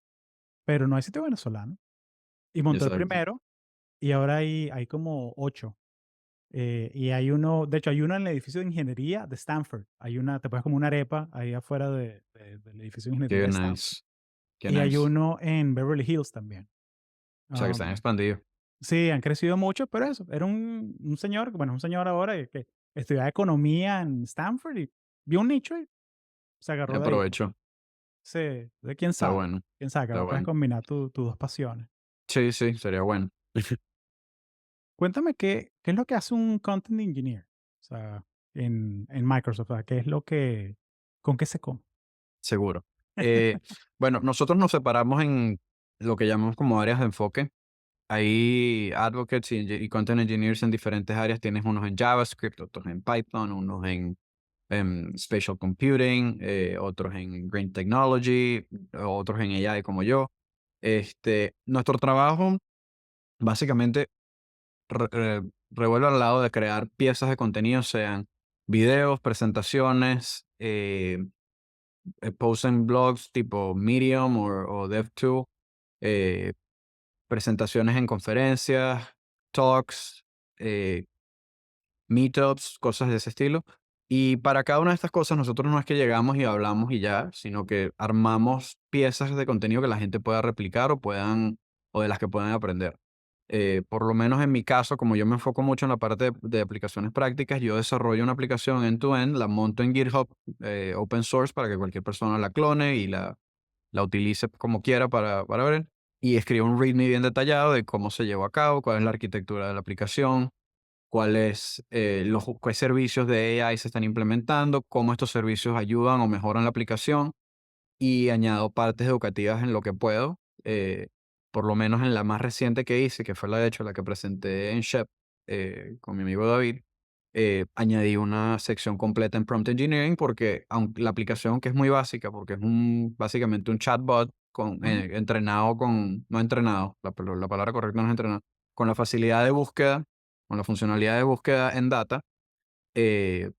Speaker 1: pero no hay sitio venezolano. Y montó el
Speaker 2: exacto,
Speaker 1: primero y ahora hay como 8. Y hay uno, de hecho, hay uno en el edificio de ingeniería de Stanford. Te puedes como una arepa ahí afuera del edificio de ingeniería
Speaker 2: qué
Speaker 1: de Stanford.
Speaker 2: nice, qué
Speaker 1: Y hay
Speaker 2: nice,
Speaker 1: uno en Beverly Hills también.
Speaker 2: o sea, que se han expandido.
Speaker 1: Sí, han crecido mucho, pero eso, era un señor, bueno, un señor ahora que estudiaba economía en Stanford y vio un nicho y se agarró de ahí, pues.
Speaker 2: Aprovecho,
Speaker 1: Sí, de
Speaker 2: está bueno,
Speaker 1: quién sabe,
Speaker 2: está
Speaker 1: capaz puedes
Speaker 2: bueno.
Speaker 1: combinar tus dos pasiones.
Speaker 2: Sí, sí, sería bueno.
Speaker 1: Cuéntame qué es lo que hace un content engineer, o sea, en Microsoft, o sea, qué es lo que, con qué se come.
Speaker 2: Seguro. Eh, bueno, nosotros nos separamos en lo que llamamos como áreas de enfoque. Hay advocates y content engineers en diferentes áreas. Tienes unos en JavaScript, otros en Python, unos en Spatial Computing, otros en Green Technology, otros en AI como yo. Nuestro trabajo básicamente revuelve al lado de crear piezas de contenido, sean videos, presentaciones, posts en blogs tipo Medium o Dev2, eh, presentaciones en conferencias, talks, eh, meetups, cosas de ese estilo. Y para cada una de estas cosas nosotros no es que llegamos y hablamos y ya, sino que armamos piezas de contenido que la gente pueda replicar o de las que puedan aprender. Por lo menos en mi caso, como yo me enfoco mucho en la parte de aplicaciones prácticas, yo desarrollo una aplicación end-to-end, la monto en GitHub, open source, para que cualquier persona la clone y la utilice como quiera para ver. Y escribo un README bien detallado de cómo se llevó a cabo, cuál es la arquitectura de la aplicación, cuáles qué servicios de AI se están implementando, cómo estos servicios ayudan o mejoran la aplicación, y añado partes educativas en lo que puedo. Por lo menos en la más reciente que hice, que fue la de hecho la que presenté en Shep con mi amigo David, añadí una sección completa en Prompt Engineering porque aunque la aplicación, que es muy básica, porque es básicamente un chatbot
Speaker 1: Ujú.
Speaker 2: entrenado no entrenado, la palabra correcta no es entrenado, con la facilidad de búsqueda, con la funcionalidad de búsqueda en data, eh,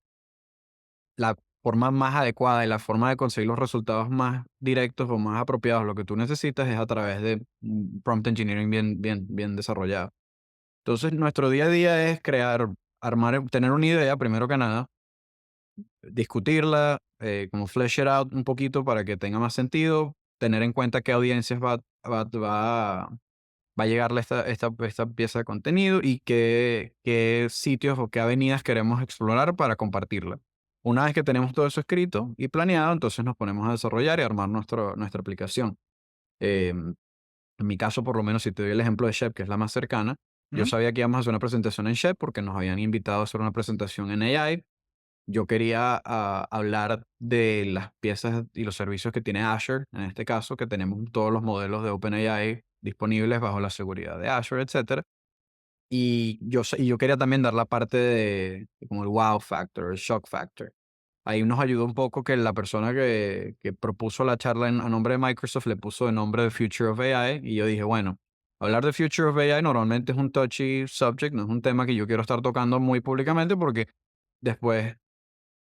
Speaker 2: la forma más adecuada y la forma de conseguir los resultados más directos o más apropiados, lo que tú necesitas, es a través de prompt engineering bien desarrollado. Entonces, nuestro día a día es armar, tener una idea, primero que nada, discutirla, como flesh it out un poquito para que tenga más sentido, tener en cuenta qué audiencias va a llegarle esta pieza de contenido y qué sitios o qué avenidas queremos explorar para compartirla. Una vez que tenemos todo eso escrito y planeado, entonces nos ponemos a desarrollar y armar nuestra aplicación. Em, en mi caso, por lo menos, si te doy el ejemplo de Shep, que es la más cercana, yo
Speaker 1: Ujú.
Speaker 2: sabía que íbamos a hacer una presentación en Shep porque nos habían invitado a hacer una presentación en AI. Yo quería hablar de las piezas y los servicios que tiene Azure, en este caso, que tenemos todos los modelos de OpenAI disponibles bajo la seguridad de Azure, etcétera. Y yo quería también dar la parte de como el wow factor, el shock factor. Ahí nos ayudó un poco que la persona que propuso la charla a nombre de Microsoft le puso de nombre de Future of AI. Y yo dije, bueno, hablar de Future of AI normalmente es un touchy subject, no es un tema que yo quiero estar tocando muy públicamente porque después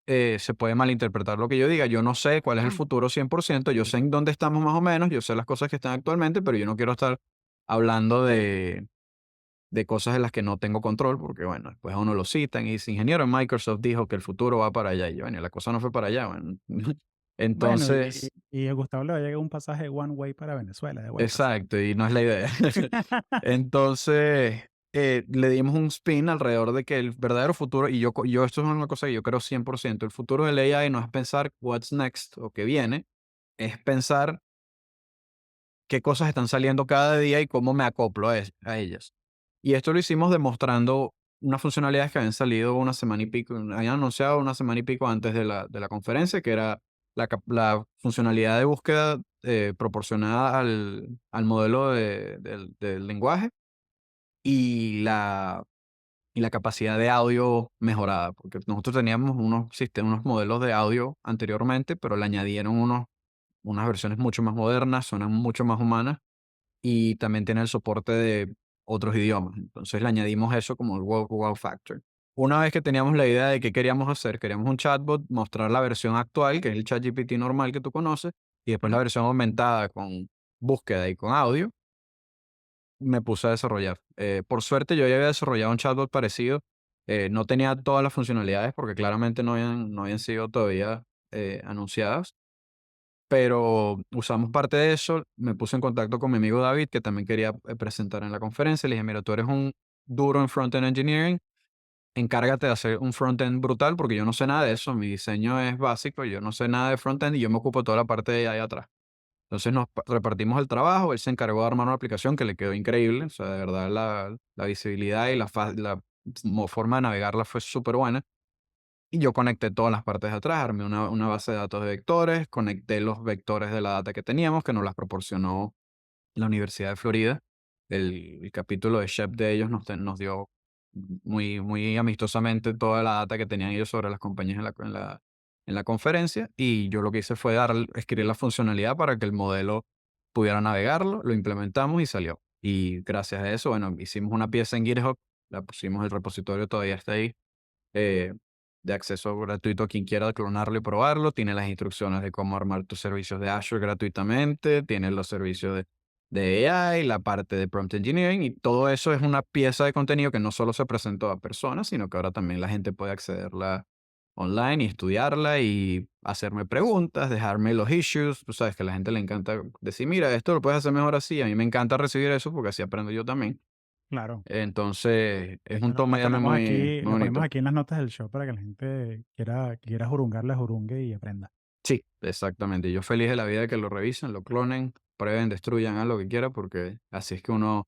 Speaker 2: se puede malinterpretar lo que yo diga. Yo no sé cuál es el futuro 100%, yo sé en dónde estamos más o menos, yo sé las cosas que están actualmente, pero yo no quiero estar hablando de cosas de las que no tengo control, porque bueno, después a uno lo citan y dice, ingeniero en Microsoft dijo que el futuro va para allá. Y yo, bueno, y la cosa no fue para allá, bueno.
Speaker 1: Bueno,
Speaker 2: Entonces,
Speaker 1: y a Gustavo le va a llegar un pasaje One Way para Venezuela de vuelta, así que.
Speaker 2: exacto, y no es la idea. Entonces, le dimos un spin alrededor de que el verdadero futuro, y yo esto es una cosa que yo creo 100%, el futuro del AI no es pensar what's next o qué viene, es pensar qué cosas están saliendo cada día y cómo me acoplo a ellas. Y esto lo hicimos demostrando unas funcionalidades que habían salido una semana y pico, habían anunciado una semana y pico antes de la conferencia, que era la funcionalidad de búsqueda proporcionada al modelo del lenguaje y la capacidad de audio mejorada, porque nosotros teníamos unos modelos de audio anteriormente, pero le añadieron unas versiones mucho más modernas, suenan mucho más humanas y también tiene el soporte de otros idiomas. Entonces le añadimos eso como el wow factor. Una vez que teníamos la idea de qué queríamos hacer, queríamos un chatbot, mostrar la versión actual, que es el ChatGPT normal que tú conoces, y después la
Speaker 1: Ujú.
Speaker 2: versión aumentada con búsqueda y con audio, me puse a desarrollar. Por suerte yo ya había desarrollado un chatbot parecido. No tenía todas las funcionalidades porque claramente no habían sido todavía anunciadas, pero usamos parte de eso. Me puse en contacto con mi amigo David, que también quería presentar en la conferencia. Le dije, mira, tú eres un duro en front-end engineering, encárgate de hacer un front-end brutal, porque yo no sé nada de eso. Mi diseño es básico, yo no sé nada de front-end y yo me ocupo de toda la parte de ahí atrás. Entonces nos repartimos el trabajo, él se encargó de armar una aplicación que le quedó increíble, o sea, de verdad la visibilidad y la forma de navegarla fue súper buena. Y yo conecté todas las partes de atrás, armé una base de datos de vectores, conecté los vectores de la data que teníamos, que nos las proporcionó la Universidad de Florida. El capítulo de Shep de ellos nos dio muy, muy amistosamente toda la data que tenían ellos sobre las compañías en la conferencia. Y yo lo que hice fue escribir la funcionalidad para que el modelo pudiera navegarlo, lo implementamos y salió. Y gracias a eso, bueno, hicimos una pieza en GitHub, la pusimos, el repositorio todavía está ahí, eh, de acceso gratuito a quien quiera clonarlo y probarlo. Tiene las instrucciones de cómo armar tus servicios de Azure gratuitamente, tiene los servicios de AI, la parte de prompt engineering, y todo eso es una pieza de contenido que no solo se presentó a personas, sino que ahora también la gente puede accederla online y estudiarla y hacerme preguntas, dejarme los issues. Tú sabes que a la gente le encanta decir, mira, esto lo puedes hacer mejor así. A mí me encanta recibir eso porque así aprendo yo también.
Speaker 1: Claro.
Speaker 2: Entonces, es un
Speaker 1: Lo
Speaker 2: toma y dame
Speaker 1: ponemos
Speaker 2: muy,
Speaker 1: aquí,
Speaker 2: muy
Speaker 1: lo ponemos
Speaker 2: bonito.
Speaker 1: aquí en las notas del show para que la gente que quiera jurungarle, jurungue y aprenda.
Speaker 2: Sí, exactamente. Yo feliz de la vida de que lo revisen, lo clonen, prueben, destruyan, hagan lo que quiera, porque así es que uno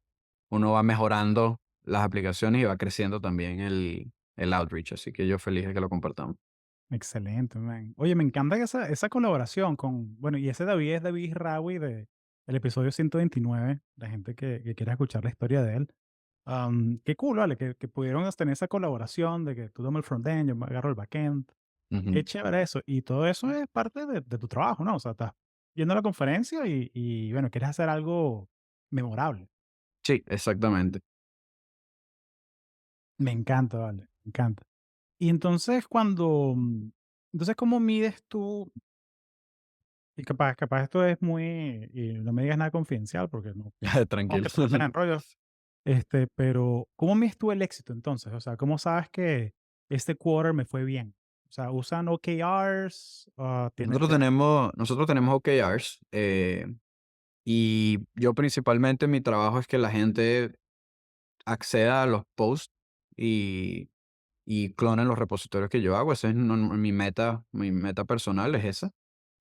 Speaker 2: va mejorando las aplicaciones y va creciendo también el outreach. Así que yo feliz de que lo compartamos.
Speaker 1: Excelente, man. Oye, me encanta esa colaboración bueno, y ese David es David Rawi el episodio 129, la gente que quiera escuchar la historia de él. Qué cool, ¿vale? Que pudieron tener esa colaboración de que tú tomas el frontend, yo me agarro el backend.
Speaker 2: Ujú.
Speaker 1: Qué chévere eso. Y todo eso es parte de tu trabajo, ¿no? O sea, estás yendo a la conferencia y bueno, quieres hacer algo memorable.
Speaker 2: Sí, exactamente.
Speaker 1: Me encanta, vale, me encanta. Y entonces entonces, ¿cómo mides tú? Y capaz esto es muy, y no me digas nada confidencial porque no,
Speaker 2: Tranquilo.
Speaker 1: que te metan en rollos. Pero ¿cómo mides tú el éxito entonces? O sea, ¿cómo sabes que este quarter me fue bien? O sea, ¿usan OKRs?
Speaker 2: Nosotros tenemos OKRs, y yo principalmente mi trabajo es que la gente acceda a los posts y, y clonen los repositorios que yo hago. Esa es mi meta personal es esa.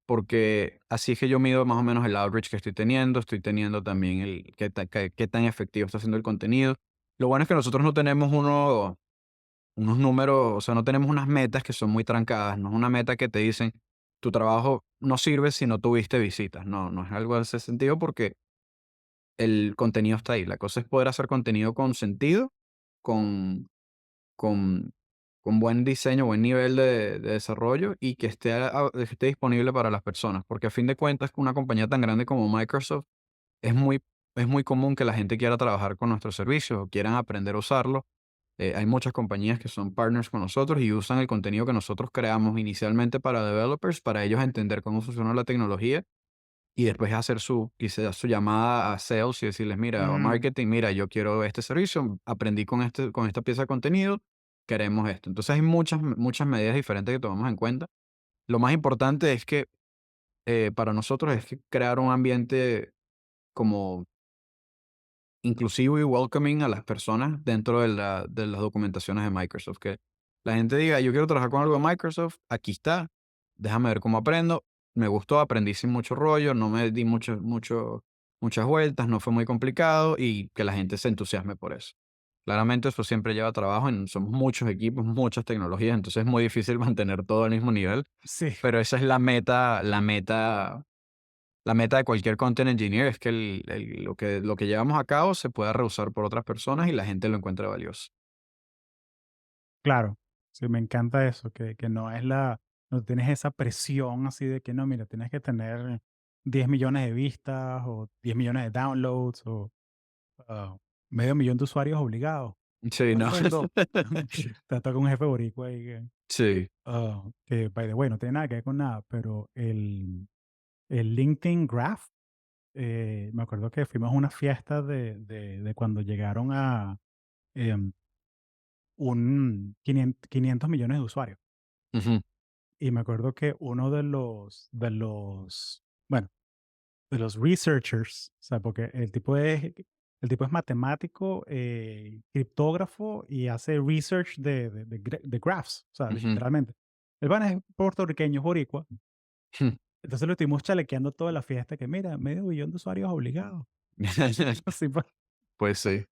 Speaker 2: Porque así es que yo mido más o menos el outreach que estoy teniendo también qué tan efectivo está siendo el contenido. Lo bueno es que nosotros no tenemos unos números, o sea, no tenemos unas metas que son muy trancadas, no es una meta que te dicen, tu trabajo no sirve si no tuviste visitas. No, no es algo de ese sentido porque el contenido está ahí. La cosa es poder hacer contenido con sentido, con, con, con buen diseño, buen nivel de desarrollo y que esté disponible para las personas. Porque a fin de cuentas, una compañía tan grande como Microsoft, es muy, es muy común que la gente quiera trabajar con nuestros servicios o quieran aprender a usarlo. Hay muchas compañías que son partners con nosotros y usan el contenido que nosotros creamos inicialmente para developers, para ellos entender cómo funciona la tecnología y después hacer su llamada a sales y decirles, mira, o
Speaker 1: Mm,
Speaker 2: marketing, mira, yo quiero este servicio, aprendí con esta pieza de contenido, queremos esto. Entonces hay muchas medidas diferentes que tomamos en cuenta. Lo más importante es que para nosotros es que crear un ambiente como inclusivo y welcoming a las personas dentro de las documentaciones de Microsoft. Que la gente diga, yo quiero trabajar con algo de Microsoft, aquí está, déjame ver cómo aprendo. Me gustó, aprendí sin mucho rollo, no me di muchas vueltas, no fue muy complicado y que la gente se entusiasme por eso. Claramente eso siempre lleva trabajo, somos muchos equipos, muchas tecnologías, entonces es muy difícil mantener todo al mismo nivel,
Speaker 1: sí,
Speaker 2: pero esa es la meta de cualquier content engineer es que lo que llevamos a cabo se pueda reusar por otras personas y la gente lo encuentre valioso.
Speaker 1: claro. Sí, me encanta eso, que no tienes esa presión así de que no, mira, tienes que tener 10 millones de vistas o 10 millones de downloads o ah, medio millón de usuarios obligados.
Speaker 2: Sí,
Speaker 1: No,
Speaker 2: no.
Speaker 1: pues no. Te toca un jefe boricua ahí
Speaker 2: Sí.
Speaker 1: que, by the way, no tiene nada que ver con nada, pero el LinkedIn Graph, me acuerdo que fuimos a una fiesta de cuando llegaron a em, 500 millones de usuarios.
Speaker 2: Ujú,
Speaker 1: Y me acuerdo que uno bueno, de los researchers, o sea, porque el tipo es matemático, criptógrafo y hace research de graphs, o sea,
Speaker 2: ujú,
Speaker 1: literalmente. El van es puertorriqueño, es boricua.
Speaker 2: ujú.
Speaker 1: Entonces lo estuvimos chalequeando toda la fiesta, que mira, medio billón de usuarios obligados. Así pues.
Speaker 2: Pues sí.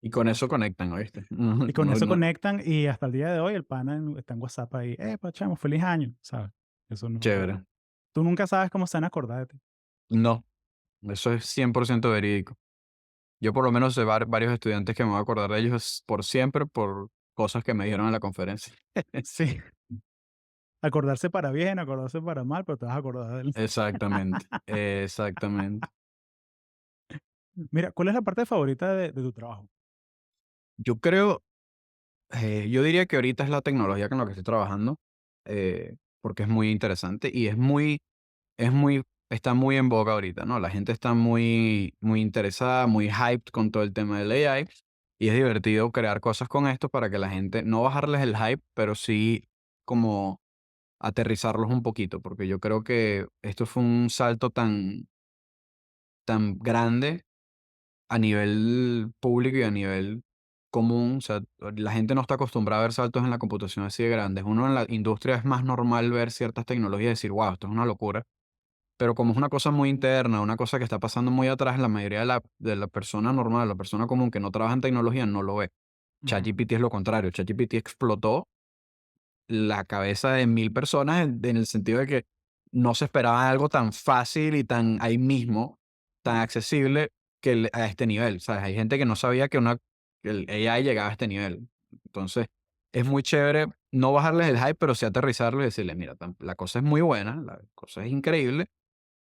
Speaker 2: Y con eso conectan, ¿oíste?
Speaker 1: Y con eso conectan y hasta el día de hoy el pana está en WhatsApp ahí, chamo, feliz año, ¿sabes? Eso no,
Speaker 2: Chévere.
Speaker 1: tú nunca sabes cómo se van a acordar de ti.
Speaker 2: No, eso es 100% verídico. Yo por lo menos sé varios estudiantes que me voy a acordar de ellos por siempre por cosas que me dijeron en la conferencia.
Speaker 1: Sí, acordarse para bien, acordarse para mal, pero te vas a acordar de él.
Speaker 2: Exactamente, exactamente.
Speaker 1: Mira, ¿cuál es la parte favorita de tu trabajo?
Speaker 2: Yo creo, yo diría que ahorita es la tecnología con la que estoy trabajando, porque es muy interesante y está muy en boga ahorita, ¿no? La gente está muy, muy interesada, muy hyped con todo el tema del AI y es divertido crear cosas con esto para que la gente, no bajarles el hype, pero sí como aterrizarlos un poquito, porque yo creo que esto fue un salto tan grande a nivel público y a nivel común. O sea, la gente no está acostumbrada a ver saltos en la computación así de grandes. Uno en la industria es más normal ver ciertas tecnologías y decir, wow, esto es una locura. Pero como es una cosa muy interna, una cosa que está pasando muy atrás, la mayoría de la persona normal, la persona común que no trabaja en tecnología no lo ve.
Speaker 1: Ujú,
Speaker 2: ChatGPT es lo contrario. ChatGPT explotó la cabeza de 1000 personas en el sentido de que no se esperaba algo tan fácil y tan ahí mismo, tan accesible a este nivel. ¿Sabes? Hay gente que no sabía que el AI llegaba a este nivel. Entonces, es muy chévere no bajarles el hype, pero sí aterrizarlo y decirle, mira, la cosa es muy buena, la cosa es increíble,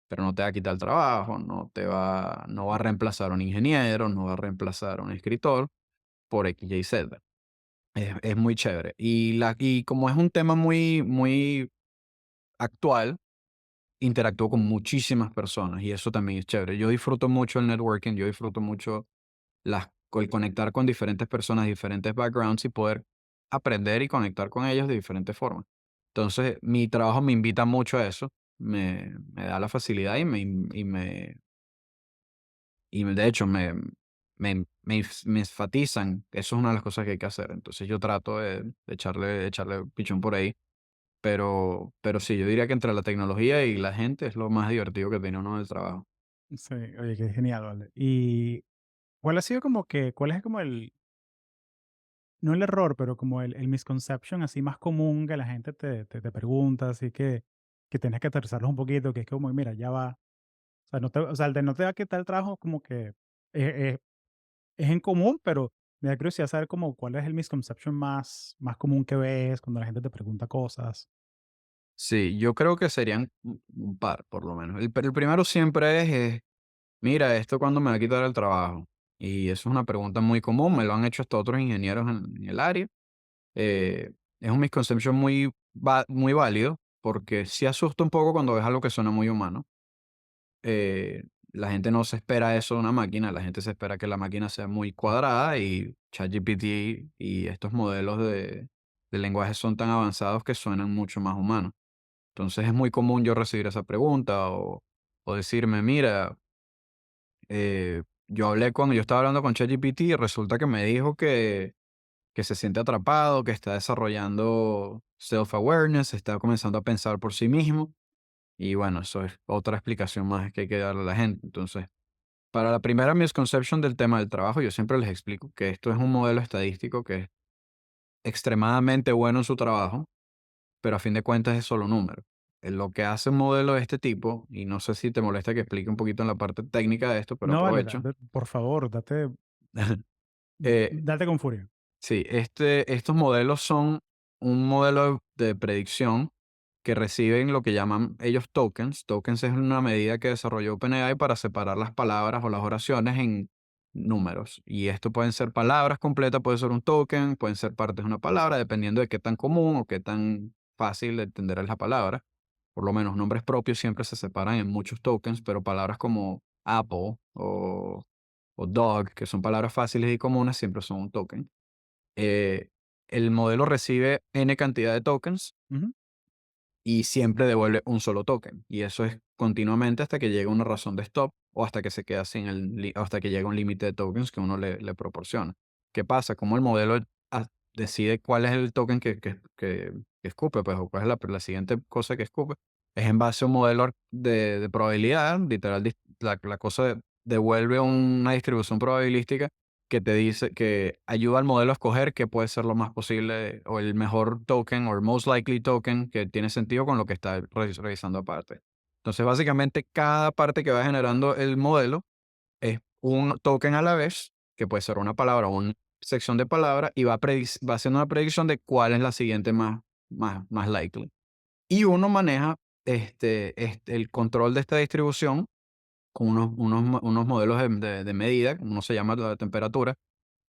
Speaker 2: pero no te va a quitar el trabajo, no va a reemplazar a un ingeniero, no va a reemplazar a un escritor por X, Y, Z. Es muy chévere. Y como es un tema muy, muy actual, interactúo con muchísimas personas y eso también es chévere. Yo disfruto mucho el networking, yo disfruto mucho el conectar con diferentes personas, diferentes backgrounds y poder aprender y conectar con ellos de diferentes formas. Entonces, mi trabajo me invita mucho a eso, me da la facilidad de hecho me enfatizan, eso es una de las cosas que hay que hacer. Entonces yo trato de echarle pichón por ahí. Pero sí, yo diría que entre la tecnología y la gente es lo más divertido que tiene uno en el trabajo.
Speaker 1: sí, oye, qué genial, vale. ¿Y cuál ha sido como que, cuál es como el, no el error, pero como el misconception así más común que la gente te pregunta, así que tienes que aterrizarlos un poquito, que es como, mira, ya va, o sea, o sea, el de no te va a quitar el trabajo como que es en común, pero me da curiosidad saber como cuál es el misconception más común que ves cuando la gente te pregunta cosas.
Speaker 2: Sí, yo creo que serían un par, por lo menos. El primero siempre mira, ¿esto cuándo me va a quitar el trabajo? Y eso es una pregunta muy común, me lo han hecho hasta otros ingenieros en el área. Es un misconception muy válido, porque sí asusta un poco cuando ves algo que suena muy humano. La gente no se espera eso de una máquina, la gente se espera que la máquina sea muy cuadrada y ChatGPT y estos modelos de lenguaje son tan avanzados que suenan mucho más humanos. Entonces es muy común yo recibir esa pregunta o decirme, mira, yo estaba hablando con ChatGPT y resulta que me dijo que se siente atrapado, que está desarrollando self-awareness, está comenzando a pensar por sí mismo. Y bueno, eso es otra explicación más que hay que darle a la gente. Entonces, para la primera misconception del tema del trabajo, yo siempre les explico que esto es un modelo estadístico que es extremadamente bueno en su trabajo, pero a fin de cuentas es solo número. Lo que hace un modelo de este tipo, y no sé si te molesta que explique un poquito en la parte técnica de esto, pero
Speaker 1: No, vale,
Speaker 2: aprovecho.
Speaker 1: por favor,
Speaker 2: Eh,
Speaker 1: date con furia.
Speaker 2: sí, estos modelos son un modelo de predicción que reciben lo que llaman ellos tokens. Tokens es una medida que desarrolló OpenAI para separar las palabras o las oraciones en números. Y esto pueden ser palabras completas, puede ser un token, pueden ser partes de una palabra, dependiendo de qué tan común o qué tan fácil de entender es la palabra. Por lo menos nombres propios siempre se separan en muchos tokens, pero palabras como Apple o dog, que son palabras fáciles y comunes, siempre son un token. Eh, el modelo recibe n cantidad de tokens
Speaker 1: Ujú.
Speaker 2: y siempre devuelve un solo token. Y eso es continuamente hasta que llega una razón de stop o hasta que se queda hasta que llega un límite de tokens que uno le proporciona. ¿Qué pasa? Como el modelo decide cuál es el token que escupe, pues, o cuál es la siguiente cosa que escupe. es en base a un modelo de probabilidad, literal, la cosa devuelve una distribución probabilística que te dice que ayuda al modelo a escoger qué puede ser lo más posible o el mejor token o el most likely token que tiene sentido con lo que está revisando aparte. Entonces, básicamente, cada parte que va generando el modelo es un token a la vez, que puede ser una palabra o una sección de palabras, y va haciendo una predicción de cuál es la siguiente más likely. Y uno maneja el control de esta distribución con unos modelos de medida, como uno se llama la temperatura,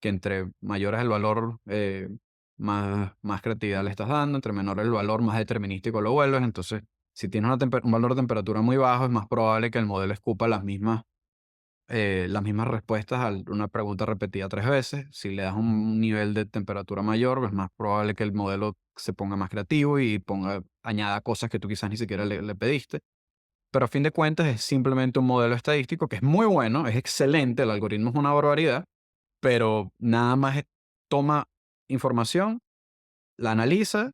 Speaker 2: que entre mayor es el valor, más creatividad le estás dando, entre menor el valor, más determinístico lo vuelves. Entonces, si tienes un valor de temperatura muy bajo, es más probable que el modelo escupa las mismas respuestas a una pregunta repetida 3 veces. Si le das un nivel de temperatura mayor, es más probable que el modelo se ponga más creativo y añada cosas que tú quizás ni siquiera le pediste. Pero a fin de cuentas es simplemente un modelo estadístico que es muy bueno, es excelente, el algoritmo es una barbaridad, pero nada más toma información, la analiza,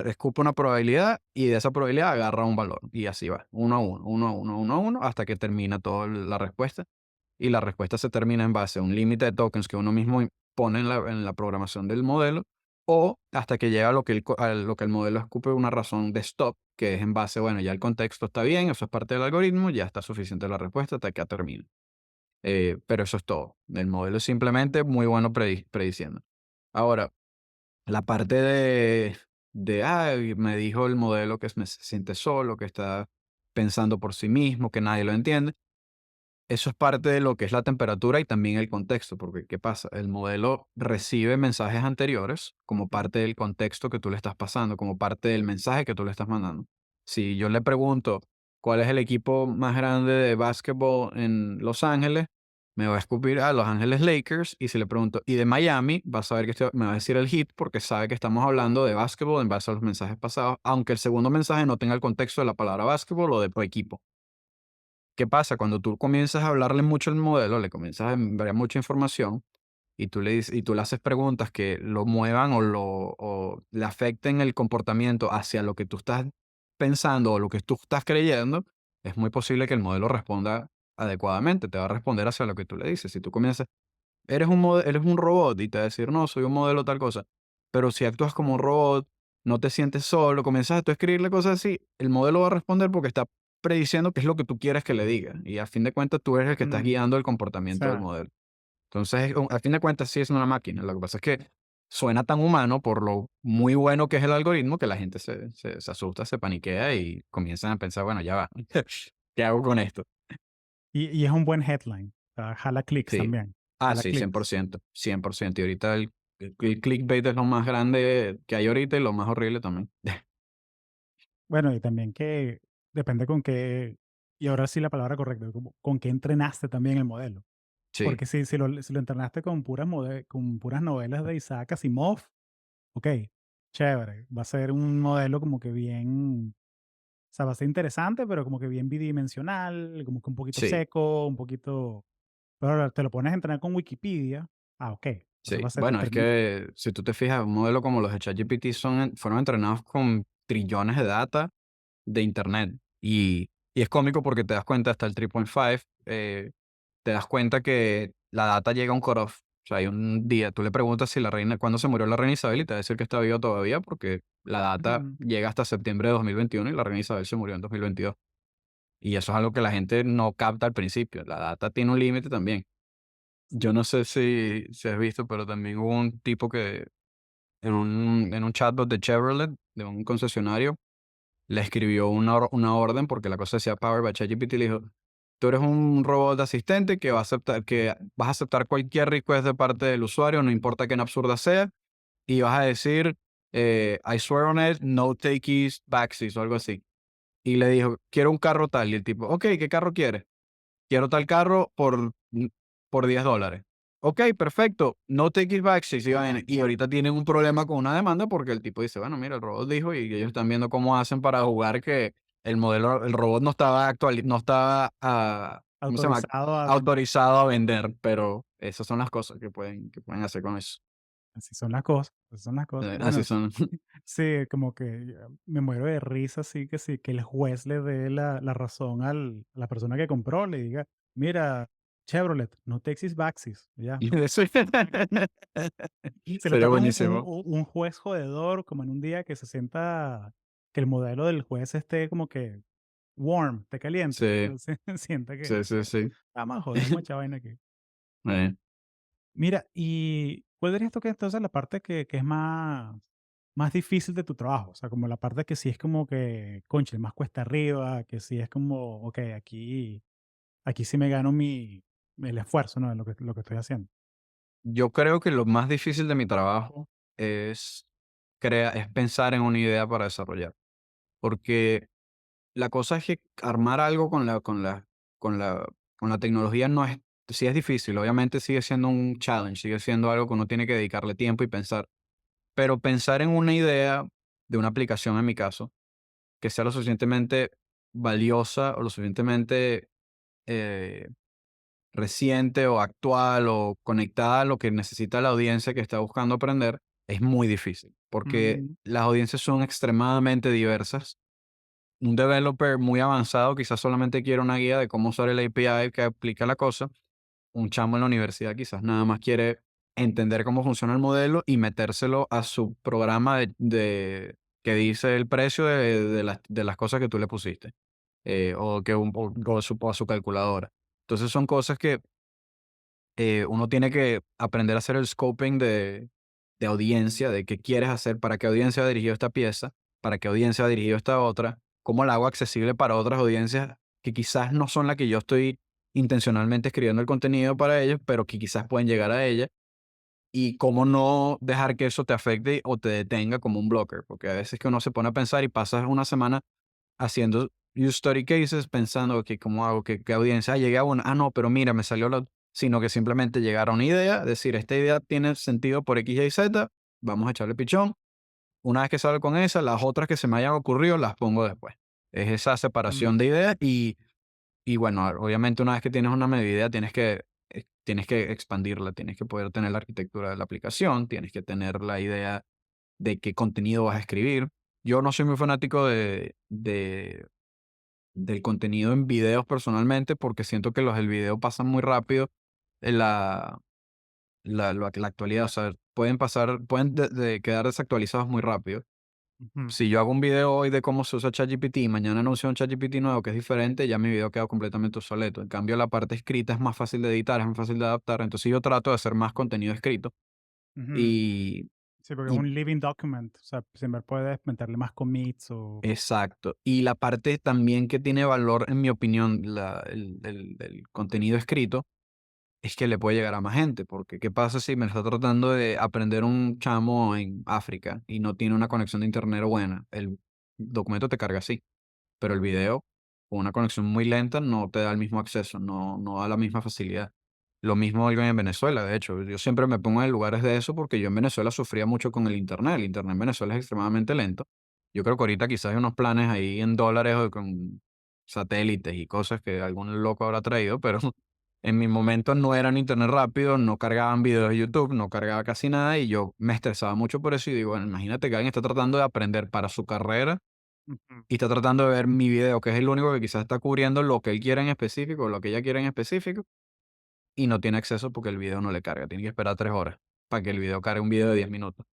Speaker 2: escupe una probabilidad y de esa probabilidad agarra un valor. Y así va, uno a uno, uno a uno, uno a uno, hasta que termina toda la respuesta. Y la respuesta se termina en base a un límite de tokens que uno mismo pone en la programación del modelo, o hasta que llega a lo que el modelo escupe una razón de stop, que es en base, bueno, ya el contexto está bien, eso es parte del algoritmo, ya está suficiente la respuesta hasta que termine. Pero eso es todo. El modelo es simplemente muy bueno prediciendo. Ahora, la parte ay, me dijo el modelo que se siente solo, que está pensando por sí mismo, que nadie lo entiende. Eso es parte de lo que es la temperatura y también el contexto, porque ¿qué pasa? El modelo recibe mensajes anteriores como parte del contexto que tú le estás pasando, como parte del mensaje que tú le estás mandando. Si yo le pregunto cuál es el equipo más grande de básquetbol en Los Ángeles, me va a escupir a Los Ángeles Lakers, y si le pregunto, ¿y de Miami? Va a saber que me va a decir el Heat porque sabe que estamos hablando de básquetbol en base a los mensajes pasados, aunque el segundo mensaje no tenga el contexto de la palabra básquetbol o de tu equipo. ¿Qué pasa? Cuando tú comienzas a hablarle mucho al modelo, le comienzas a enviar mucha información y tú le haces preguntas que lo muevan o le afecten el comportamiento hacia lo que tú estás pensando o lo que tú estás creyendo, es muy posible que el modelo responda adecuadamente, te va a responder hacia lo que tú le dices. Si tú comienzas, eres un robot, y te va a decir, no, soy un modelo tal cosa. Pero si actúas como un robot, no te sientes solo, comienzas a tú escribirle cosas así, el modelo va a responder porque está prediciendo qué es lo que tú quieres que le diga. Y a fin de cuentas, tú eres el que estás
Speaker 1: Mm,
Speaker 2: guiando el
Speaker 1: o
Speaker 2: comportamiento del
Speaker 1: sea,
Speaker 2: modelo. Entonces, a fin de cuentas, sí es una máquina. Lo que pasa es que suena tan humano por lo muy bueno que es el algoritmo, que la gente se asusta, se paniquea y comienzan a pensar, bueno, ya va, ¿qué hago con esto?
Speaker 1: y es un buen headline. O sea, jala clics
Speaker 2: Sí.
Speaker 1: también.
Speaker 2: Ah,
Speaker 1: Jala
Speaker 2: sí, cien por
Speaker 1: clics.
Speaker 2: ciento 100%. Y ahorita el clickbait es lo más grande que hay ahorita y lo más horrible también.
Speaker 1: Bueno, y también que depende con qué, y ahora sí la palabra correcta, como con qué entrenaste también el modelo.
Speaker 2: Sí,
Speaker 1: Porque si lo entrenaste con con puras novelas de Isaac Asimov, okey, chévere. Va a ser un modelo como que bien, o sea, va a ser interesante, pero como que bien bidimensional, como que un poquito
Speaker 2: sí,
Speaker 1: seco, un poquito, pero ahora te lo pones a entrenar con Wikipedia, okey, entonces
Speaker 2: sí.
Speaker 1: va a ser
Speaker 2: Bueno, es que si tú te fijas, un modelo como los de ChatGPT fueron entrenados con trillones de data de Internet. Y es cómico porque te das cuenta, hasta el 3.5, te das cuenta que la data llega a un cutoff. O sea, hay un día, tú le preguntas si cuándo se murió la reina Isabel y te va a decir que está viva todavía porque la data
Speaker 1: mm,
Speaker 2: llega hasta septiembre de 2021 y la reina Isabel se murió en 2022. Y eso es algo que la gente no capta al principio. La data tiene un límite también. Yo no sé si has visto, pero también hubo un tipo que en un chatbot de Chevrolet, de un concesionario, le escribió una orden porque la cosa decía Power by ChatGPT, y le dijo, tú eres un robot asistente que vas a aceptar cualquier request de parte del usuario, no importa qué absurda sea, y vas a decir, I swear on it, no takeies, backsies o algo así. Y le dijo, quiero un carro tal. Y el tipo, ok, ¿qué carro quieres? Quiero tal carro por $10. Ok, perfecto. No take it back. Sí, sí, vaina. Y ahorita tienen un problema con una demanda porque el tipo dice, bueno, mira, el robot dijo, y ellos están viendo cómo hacen para jugar que el robot no estaba no estaba, ¿cómo se llama?
Speaker 1: autorizado a vender.
Speaker 2: Autorizado a vender, pero esas son las cosas que pueden hacer con eso.
Speaker 1: así son las cosas, así son las cosas. Y
Speaker 2: Así
Speaker 1: bueno,
Speaker 2: son.
Speaker 1: sí, como que me muero de risa, así que sí, que el juez le dé la razón a la persona que compró, le diga, mira, Chevrolet, no Texas Baxis, ya.
Speaker 2: Y eso
Speaker 1: Se le
Speaker 2: sería
Speaker 1: toca
Speaker 2: buenísimo.
Speaker 1: un juez jodedor, como en un día que se sienta, que el modelo del juez esté como que warm, esté caliente.
Speaker 2: Sí,
Speaker 1: Entonces sienta que,
Speaker 2: sí, sí, sí.
Speaker 1: vamos a joder, vamos a echar vaina aquí.
Speaker 2: Eh,
Speaker 1: Mira, ¿y cuál dirías tú que entonces la parte que es más difícil de tu trabajo? O sea, como la parte que sí es como que, conche, más cuesta arriba, que sí es como, ok, aquí sí me gano el esfuerzo, ¿no? De lo que estoy haciendo.
Speaker 2: yo creo que lo más difícil de mi trabajo es es pensar en una idea para desarrollar, porque la cosa es que armar algo con la con la tecnología no es sí es difícil, obviamente sigue siendo un challenge, sigue siendo algo que uno tiene que dedicarle tiempo y pensar, pero pensar en una idea de una aplicación, en mi caso, que sea lo suficientemente valiosa o lo suficientemente, eh, reciente o actual o conectada a lo que necesita la audiencia que está buscando aprender, es muy difícil, porque
Speaker 1: Mm,
Speaker 2: las audiencias son extremadamente diversas. Un developer muy avanzado quizás solamente quiere una guía de cómo usar el API que aplica la cosa. Un chamo en la universidad quizás nada más quiere entender cómo funciona el modelo y metérselo a su programa que dice el precio de las cosas que tú le pusiste, o a su calculadora. Entonces son cosas que uno tiene que aprender a hacer el scoping de audiencia, de qué quieres hacer, para qué audiencia va dirigido esta pieza, para qué audiencia va dirigido esta otra, cómo la hago accesible para otras audiencias que quizás no son la que yo estoy intencionalmente escribiendo el contenido para ellos, pero que quizás pueden llegar a ella, y cómo no dejar que eso te afecte o te detenga como un blocker, porque a veces que uno se pone a pensar y pasas una semana haciendo use story cases pensando que cómo hago, qué audiencia, llegué a una, no, pero mira, me salió la, sino que simplemente llegar a una idea, decir, esta idea tiene sentido por X, Y, Z, vamos a echarle pichón. Una vez que salgo con esa, las otras que se me hayan ocurrido las pongo después. Es esa
Speaker 1: mm,
Speaker 2: separación de ideas y bueno, obviamente una vez que tienes una media idea, tienes que expandirla, tienes que poder tener la arquitectura de la aplicación, tienes que tener la idea de qué contenido vas a escribir. Yo no soy muy fanático del contenido en videos personalmente, porque siento que los del video pasan muy rápido en la actualidad, o sea, pueden quedar desactualizados muy rápido.
Speaker 1: ujú.
Speaker 2: Si yo hago un video hoy de cómo se usa ChatGPT y mañana anuncio un ChatGPT nuevo que es diferente, ya mi video queda completamente obsoleto. En cambio, la parte escrita es más fácil de editar, es más fácil de adaptar. Entonces yo trato de hacer más contenido escrito.
Speaker 1: Ujú.
Speaker 2: Y,
Speaker 1: Sí, porque es
Speaker 2: y
Speaker 1: un living document, o sea, siempre puedes meterle más commits o
Speaker 2: exacto. Y la parte también que tiene valor, en mi opinión, el contenido escrito, es que le puede llegar a más gente, porque ¿qué pasa si me está tratando de aprender un chamo en África y no tiene una conexión de internet buena? El documento te carga así, pero el video con una conexión muy lenta no te da el mismo acceso, no da la misma facilidad. Lo mismo algo en Venezuela, de hecho, yo siempre me pongo en lugares de eso porque yo en Venezuela sufría mucho con el internet en Venezuela es extremadamente lento. Yo creo que ahorita quizás hay unos planes ahí en dólares o con satélites y cosas que algún loco habrá traído, pero en mi momento no eran internet rápido, no cargaban videos de YouTube, no cargaba casi nada y yo me estresaba mucho por eso y digo, bueno, imagínate que alguien está tratando de aprender para su carrera
Speaker 1: ujú,
Speaker 2: y está tratando de ver mi video, que es el único que quizás está cubriendo lo que él quiere en específico, o lo que ella quiere en específico, y no tiene acceso porque el video no le carga. Tiene que esperar 3 horas para que el video cargue un video de 10 minutos.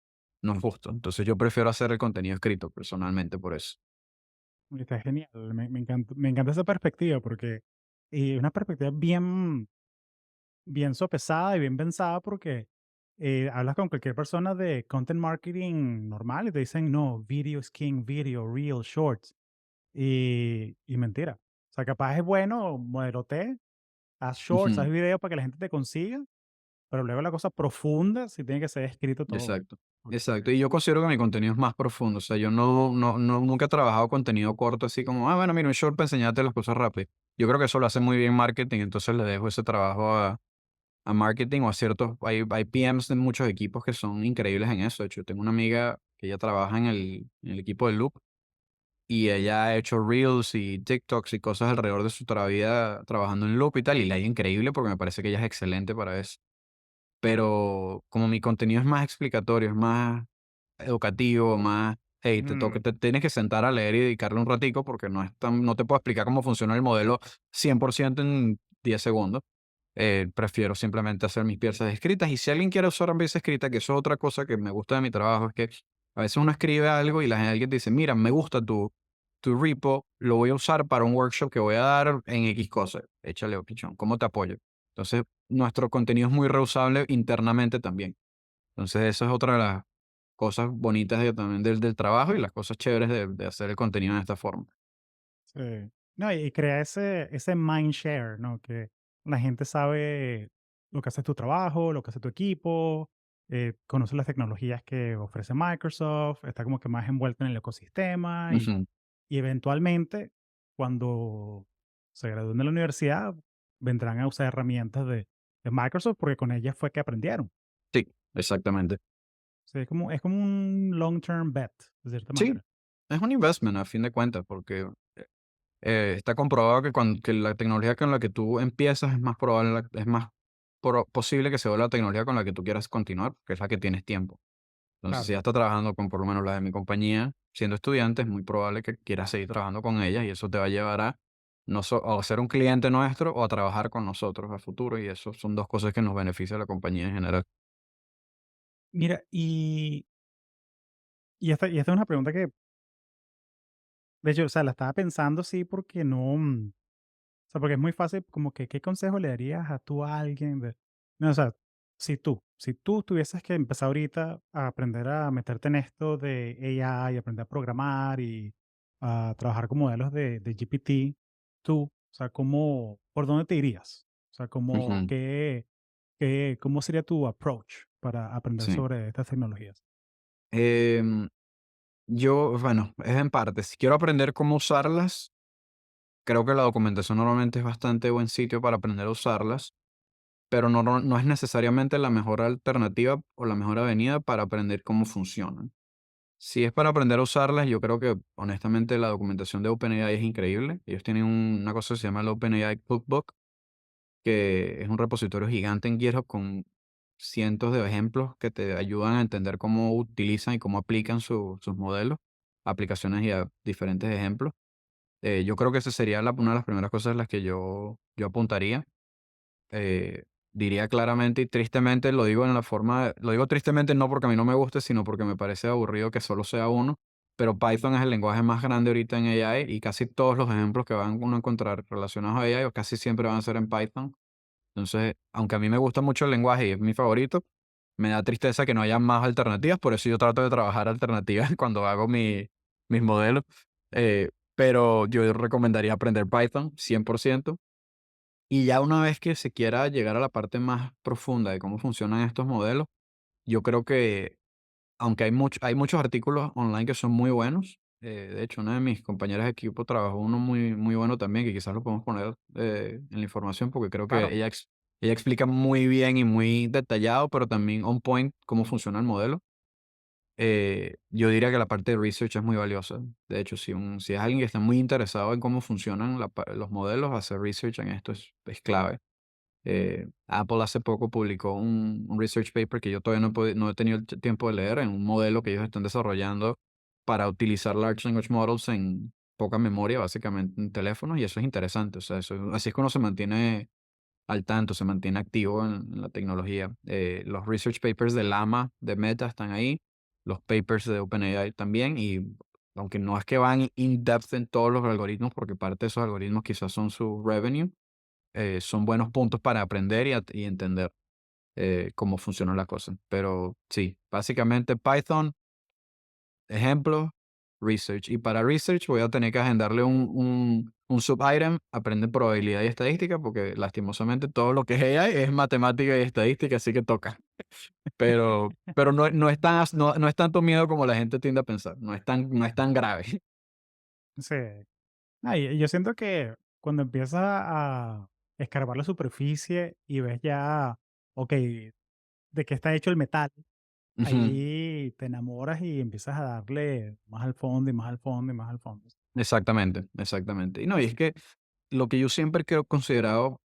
Speaker 2: No es justo. Entonces yo prefiero hacer el contenido escrito personalmente por eso.
Speaker 1: está genial. Me encanta esa perspectiva porque es una perspectiva bien sopesada y bien pensada porque hablas con cualquier persona de content marketing normal y te dicen, no, video is king, video, real, shorts. Y mentira. O sea, capaz es bueno, modelote, haz shorts, haz
Speaker 2: Ujú,
Speaker 1: video para que la gente te consiga, pero luego la cosa profunda sí tiene que ser escrito todo.
Speaker 2: exacto.
Speaker 1: Porque,
Speaker 2: Exacto. Y yo considero que mi contenido es más profundo. O sea, yo nunca he trabajado contenido corto así como, bueno, mira, un short para enseñarte las cosas rápido. Yo creo que eso lo hace muy bien marketing, entonces le dejo ese trabajo a marketing o a ciertos, hay PMs de muchos equipos que son increíbles en eso. De hecho, tengo una amiga que ella trabaja en el equipo de Loop y ella ha hecho Reels y TikToks y cosas alrededor de su vida trabajando en Loop y tal, y le ha ido increíble porque me parece que ella es excelente para eso. pero como mi contenido es más explicatorio, es más educativo, más, hey,
Speaker 1: Mm,
Speaker 2: te tienes que sentar a leer y dedicarle un ratico porque no te puedo explicar cómo funciona el modelo 100% en 10 segundos. Prefiero simplemente hacer mis piezas escritas. Y si alguien quiere usar una pieza escrita, que eso es otra cosa que me gusta de mi trabajo, es que a veces uno escribe algo y alguien te dice, mira, me gusta tu repo, lo voy a usar para un workshop que voy a dar en X cosa. Échale, pichón, ¿cómo te apoyo? Entonces, nuestro contenido es muy reusable internamente también. Entonces, eso es otra de las cosas bonitas también del trabajo y las cosas chéveres de hacer el contenido de esta forma.
Speaker 1: sí. No, y crea ese mind share, ¿no? Que la gente sabe lo que hace tu trabajo, lo que hace tu equipo, conoce las tecnologías que ofrece Microsoft, está como que más envuelto en el ecosistema
Speaker 2: Ujú.
Speaker 1: y eventualmente, cuando se gradúen de la universidad, vendrán a usar herramientas de Microsoft porque con ellas fue que aprendieron.
Speaker 2: Sí, exactamente.
Speaker 1: Sí, es como un long term bet, de cierta
Speaker 2: Sí,
Speaker 1: manera.
Speaker 2: es un investment a fin de cuentas, porque está comprobado que, que la tecnología con la que tú empiezas es más probable, es más posible que sea la tecnología con la que tú quieras continuar, que es la que tienes tiempo. Entonces, si
Speaker 1: Claro.
Speaker 2: ya estás trabajando con por lo menos la de mi compañía, siendo estudiante, es muy probable que quieras seguir trabajando con ellas y eso te va a llevar a, no a ser un cliente nuestro o a trabajar con nosotros a futuro y eso son dos cosas que nos beneficia a la compañía en general.
Speaker 1: Mira, y esta es una pregunta que, de hecho, o sea, la estaba pensando, sí, porque no, o sea, porque es muy fácil, como que, ¿qué consejo le darías a tú a alguien? No, o sea, si tú tuvieses que empezar ahorita a aprender a meterte en esto de AI, aprender a programar y a trabajar con modelos de GPT, tú, o sea, ¿por dónde te irías? O sea,
Speaker 2: Ujú.
Speaker 1: ¿cómo sería tu approach para aprender
Speaker 2: Sí.
Speaker 1: sobre estas tecnologías?
Speaker 2: Em, yo, bueno, es en parte. Si quiero aprender cómo usarlas, creo que la documentación normalmente es bastante buen sitio para aprender a usarlas, pero no es necesariamente la mejor alternativa o la mejor avenida para aprender cómo funcionan. Si es para aprender a usarlas, yo creo que honestamente la documentación de OpenAI es increíble. Ellos tienen una cosa que se llama el OpenAI Cookbook, que es un repositorio gigante en GitHub con cientos de ejemplos que te ayudan a entender cómo utilizan y cómo aplican sus modelos, aplicaciones y a diferentes ejemplos. Yo creo que esa sería una de las primeras cosas en las que yo apuntaría. Eh, Diría claramente y tristemente, lo digo en la forma, lo digo tristemente no porque a mí no me guste, sino porque me parece aburrido que solo sea uno, pero Python es el lenguaje más grande ahorita en AI y casi todos los ejemplos que van uno a encontrar relacionados a AI o casi siempre van a ser en Python. Entonces, aunque a mí me gusta mucho el lenguaje y es mi favorito, me da tristeza que no haya más alternativas, por eso yo trato de trabajar alternativas cuando hago mis modelos. Pero yo recomendaría aprender Python 100%. Y ya una vez que se quiera llegar a la parte más profunda de cómo funcionan estos modelos, yo creo que, aunque hay muchos artículos online que son muy buenos, de hecho, una de mis compañeras de equipo trabajó uno muy, muy bueno también, que quizás lo podemos poner en la información, porque creo que
Speaker 1: Claro.
Speaker 2: ella explica muy bien y muy detallado, pero también on point cómo funciona el modelo. Yo diría que la parte de research es muy valiosa. De hecho, si es alguien que está muy interesado en cómo funcionan los modelos, hacer research en esto es clave. Apple hace poco publicó un research paper que yo todavía no he tenido el tiempo de leer en un modelo que ellos están desarrollando para utilizar Large Language Models en poca memoria, básicamente en teléfonos, y eso es interesante. O sea, así es que uno se mantiene al tanto, se mantiene activo en la tecnología. Los research papers de Llama, de Meta, están ahí, los papers de OpenAI también, y aunque no es que van in-depth en todos los algoritmos, porque parte de esos algoritmos quizás son su revenue, son buenos puntos para aprender y entender cómo funciona la cosa. Pero sí, básicamente Python, ejemplo, research. Y para research voy a tener que agendarle un sub-item, aprende probabilidad y estadística, porque lastimosamente todo lo que es AI es matemática y estadística, así que toca. Pero no es no es tanto miedo como la gente tiende a pensar, no es tan grave.
Speaker 1: Sí. Y yo siento que cuando empiezas a escarbar la superficie y ves ya, ok, de qué está hecho el metal,
Speaker 2: Ujú.
Speaker 1: ahí te enamoras y empiezas a darle más al fondo y más al fondo y más al fondo.
Speaker 2: Exactamente, exactamente. Y no, y es que lo que yo siempre creo considerado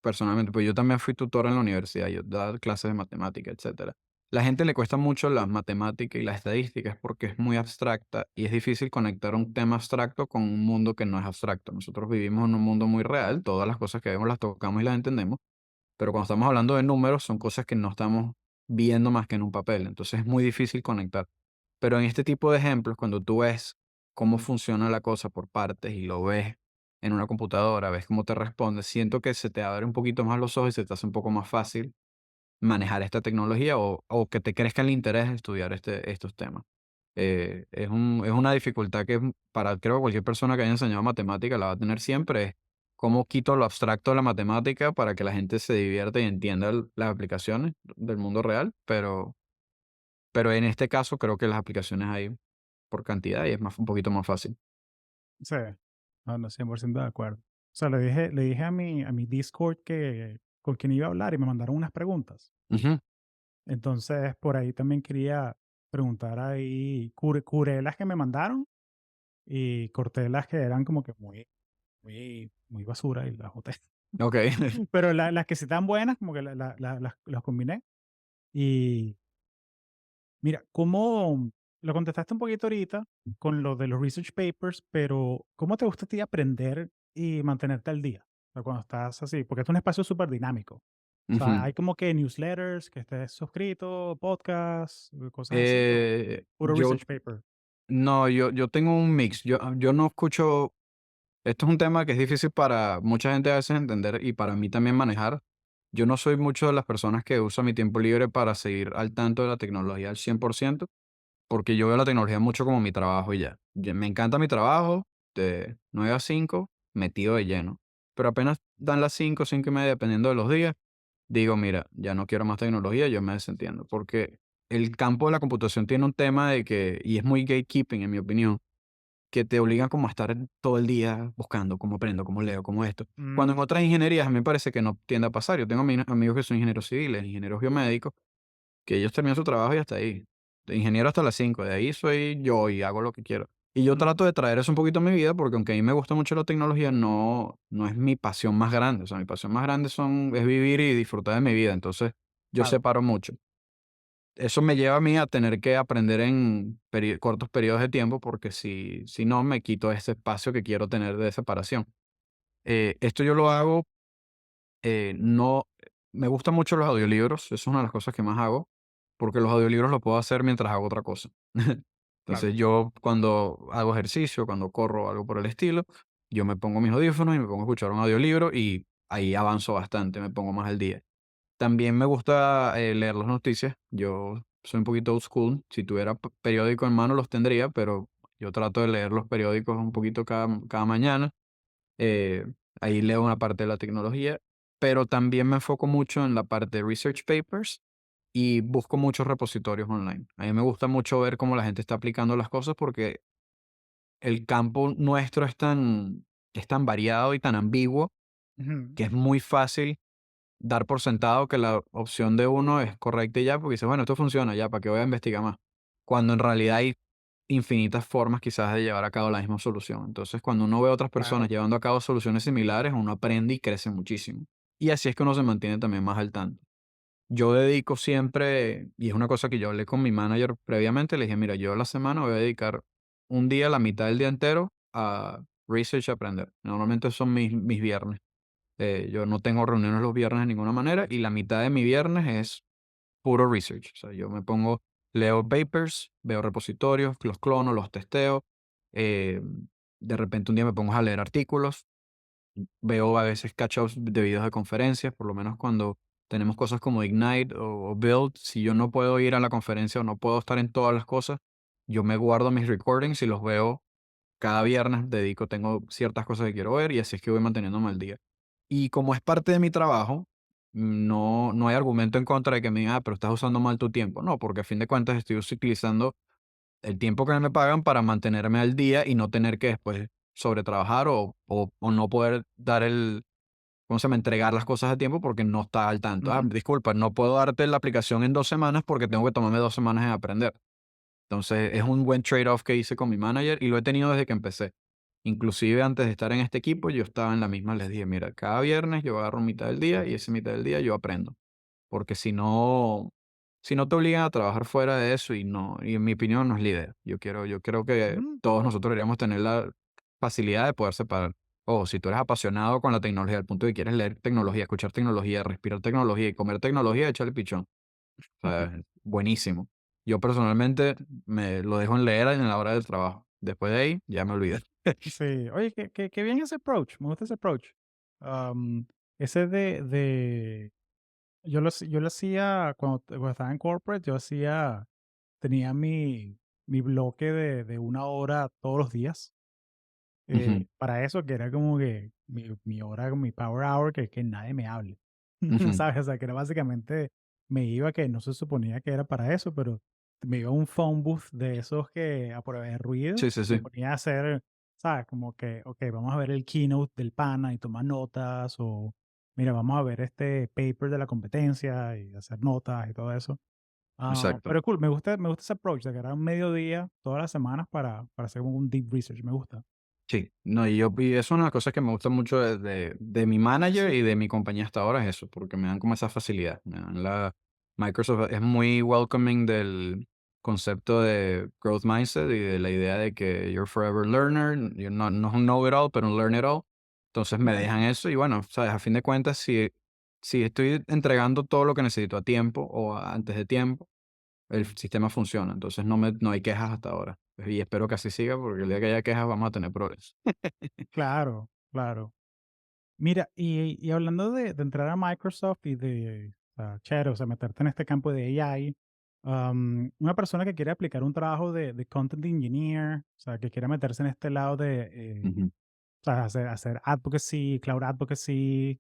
Speaker 2: personalmente, pues yo también fui tutor en la universidad, yo daba clases de matemática, etcétera. La gente le cuesta mucho las matemáticas y las estadísticas porque es muy abstracta y es difícil conectar un tema abstracto con un mundo que no es abstracto. Nosotros vivimos en un mundo muy real, todas las cosas que vemos las tocamos y las entendemos, pero cuando estamos hablando de números son cosas que no estamos viendo más que en un papel, entonces es muy difícil conectar. Pero en este tipo de ejemplos, cuando tú ves cómo funciona la cosa por partes y lo ves en una computadora, ves cómo te responde, siento que se te abre un poquito más los ojos y se te hace un poco más fácil manejar esta tecnología o que te crezca el interés de estudiar estos temas. Es una dificultad que para creo cualquier persona que haya enseñado matemática la va a tener siempre, es cómo quito lo abstracto de la matemática para que la gente se divierta y entienda las aplicaciones del mundo real, pero en este caso creo que las aplicaciones hay por cantidad y es un poquito más fácil.
Speaker 1: Sí, no, no, 100% de acuerdo. O sea, le dije a mi Discord que con quién iba a hablar y me mandaron unas preguntas.
Speaker 2: Ujú.
Speaker 1: Entonces, por ahí también quería preguntar ahí, curé las que me mandaron y corté las que eran como que muy basura y las boté.
Speaker 2: Ok.
Speaker 1: Pero las que sí están buenas, como que las combiné. Y mira, cómo lo contestaste un poquito ahorita con lo de los research papers, pero ¿cómo te gusta a ti aprender y mantenerte al día? O sea, cuando estás así, porque es un espacio súper dinámico. O sea,
Speaker 2: Ujú.
Speaker 1: hay como que newsletters, que estés suscrito, podcasts, cosas así, o puro
Speaker 2: Yo
Speaker 1: research paper.
Speaker 2: no, yo tengo un mix. Yo no escucho. Esto es un tema que es difícil para mucha gente a veces entender y para mí también manejar. Yo no soy mucho de las personas que usa mi tiempo libre para seguir al tanto de la tecnología al 100%, porque yo veo la tecnología mucho como mi trabajo y ya. Me encanta mi trabajo de 9 a 5 metido de lleno. Pero apenas dan las 5, 5 y media, dependiendo de los días, digo, mira, ya no quiero más tecnología, yo me desentiendo. Porque el campo de la computación tiene un tema de que, y es muy gatekeeping en mi opinión, que te obligan como a estar todo el día buscando cómo aprendo, cómo leo, cómo esto. Cuando en
Speaker 1: Mm,
Speaker 2: otras ingenierías a mí me parece que no tiende a pasar. Yo tengo amigos que son ingenieros civiles, ingenieros biomédicos, que ellos terminan su trabajo y hasta ahí. De ingeniero hasta las 5 de ahí soy yo y hago lo que quiero. Y yo
Speaker 1: ujú,
Speaker 2: trato de traer eso un poquito a mi vida porque aunque a mí me gusta mucho la tecnología, no es mi pasión más grande. O sea, mi pasión más grande es vivir y disfrutar de mi vida. Entonces, yo
Speaker 1: claro.
Speaker 2: separo mucho. Eso me lleva a mí a tener que aprender en cortos periodos de tiempo porque si no, me quito ese espacio que quiero tener de separación. Esto yo lo hago, no, me gustan mucho los audiolibros, eso es una de las cosas que más hago, porque los audiolibros los puedo hacer mientras hago otra cosa.
Speaker 1: Claro.
Speaker 2: Entonces yo cuando hago ejercicio, cuando corro o algo por el estilo, yo me pongo mis audífonos y me pongo a escuchar un audiolibro y ahí avanzo bastante, me pongo más al día. También me gusta leer las noticias. Yo soy un poquito old school. Si tuviera periódico en mano los tendría, pero yo trato de leer los periódicos un poquito cada mañana. Eh, Ahí leo una parte de la tecnología, pero también me enfoco mucho en la parte de research papers y busco muchos repositorios online. A mí me gusta mucho ver cómo la gente está aplicando las cosas porque el campo nuestro es tan variado y tan ambiguo
Speaker 1: Ujú,
Speaker 2: que es muy fácil dar por sentado que la opción de uno es correcta y ya, porque dice, bueno, esto funciona, ya, ¿para qué voy a investigar más? Cuando en realidad hay infinitas formas quizás de llevar a cabo la misma solución. Entonces, cuando uno ve a otras personas
Speaker 1: claro.
Speaker 2: llevando a cabo soluciones similares, uno aprende y crece muchísimo. Y así es que uno se mantiene también más al tanto. Yo dedico siempre, y es una cosa que yo hablé con mi manager previamente, le dije, mira, yo la semana voy a dedicar un día, la mitad del día entero a research y aprender. Normalmente son mis viernes. Yo no tengo reuniones los viernes de ninguna manera y la mitad de mi viernes es puro research. O sea, yo me pongo, leo papers, veo repositorios, los clono, los testeo. eh, de repente un día me pongo a leer artículos, veo a veces catch-ups de videos de conferencias, por lo menos cuando tenemos cosas como Ignite o Build. Si yo no puedo ir a la conferencia o no puedo estar en todas las cosas, yo me guardo mis recordings y los veo cada viernes. Tengo ciertas cosas que quiero ver y así es que voy manteniéndome al día. Y como es parte de mi trabajo, no hay argumento en contra de que me digan, pero estás usando mal tu tiempo. No, porque a fin de cuentas estoy utilizando el tiempo que me pagan para mantenerme al día y no tener que después sobretrabajar o no poder dar ¿cómo se llama? Entregar las cosas a tiempo porque no está al tanto. Ah,
Speaker 1: Ujú,
Speaker 2: disculpa, no puedo darte la aplicación en 2 semanas porque tengo que tomarme 2 semanas en aprender. Entonces es un buen trade-off que hice con mi manager y lo he tenido desde que empecé. Inclusive antes de estar en este equipo, yo estaba en la misma, les dije, mira, cada viernes yo agarro mitad del día y ese mitad del día yo aprendo. Porque si no te obligan a trabajar fuera de eso y no, y en mi opinión no es la idea. Yo creo que
Speaker 1: Ujú.
Speaker 2: todos nosotros deberíamos tener la facilidad de poder separar. O si tú eres apasionado con la tecnología, al punto de que quieres leer tecnología, escuchar tecnología, respirar tecnología y comer tecnología, échale pichón. O sea, buenísimo. Yo personalmente me lo dejo en leer en la hora del trabajo. Después de ahí, ya me olvidé.
Speaker 1: Sí, oye, qué bien ese approach, me gusta ese approach. Am, ese yo lo hacía cuando estaba en corporate, tenía mi bloque de 1 hora todos los días.
Speaker 2: Ujú,
Speaker 1: Para eso, que era como que mi hora, mi power hour, que nadie me hable.
Speaker 2: ujú.
Speaker 1: ¿Sabes? O sea, que era básicamente, me iba, que no se suponía que era para eso, pero me iba a un phone booth de esos que a prueba de ruido,
Speaker 2: Sí, sí,
Speaker 1: me
Speaker 2: sí.
Speaker 1: ponía a hacer, ¿sabes? Como que, ok, vamos a ver el keynote del pana y tomar notas, o mira, vamos a ver este paper de la competencia y hacer notas y todo eso.
Speaker 2: Exacto.
Speaker 1: Pero cool, me gusta ese approach, de que era un mediodía todas las semanas para hacer un deep research, me gusta.
Speaker 2: Sí, no, y es una de las cosas que me gusta mucho de mi manager y de mi compañía hasta ahora es eso, porque me dan como esa facilidad. Microsoft es muy welcoming del concepto de growth mindset y de la idea de que you're forever learner, no es un know it all, pero un learn it all. Entonces me dejan eso y bueno, sabes, a fin de cuentas, si estoy entregando todo lo que necesito a tiempo o antes de tiempo, el sistema funciona. Entonces no hay quejas hasta ahora. Y espero que así siga, porque el día que haya quejas vamos a tener problemas.
Speaker 1: Claro, claro. Mira, y hablando de entrar a Microsoft y de, chévere, o sea, meterte en este campo de AI, una persona que quiere aplicar un trabajo de content engineer, o sea, que quiere meterse en este lado
Speaker 2: Ujú,
Speaker 1: o sea, hacer advocacy, cloud advocacy,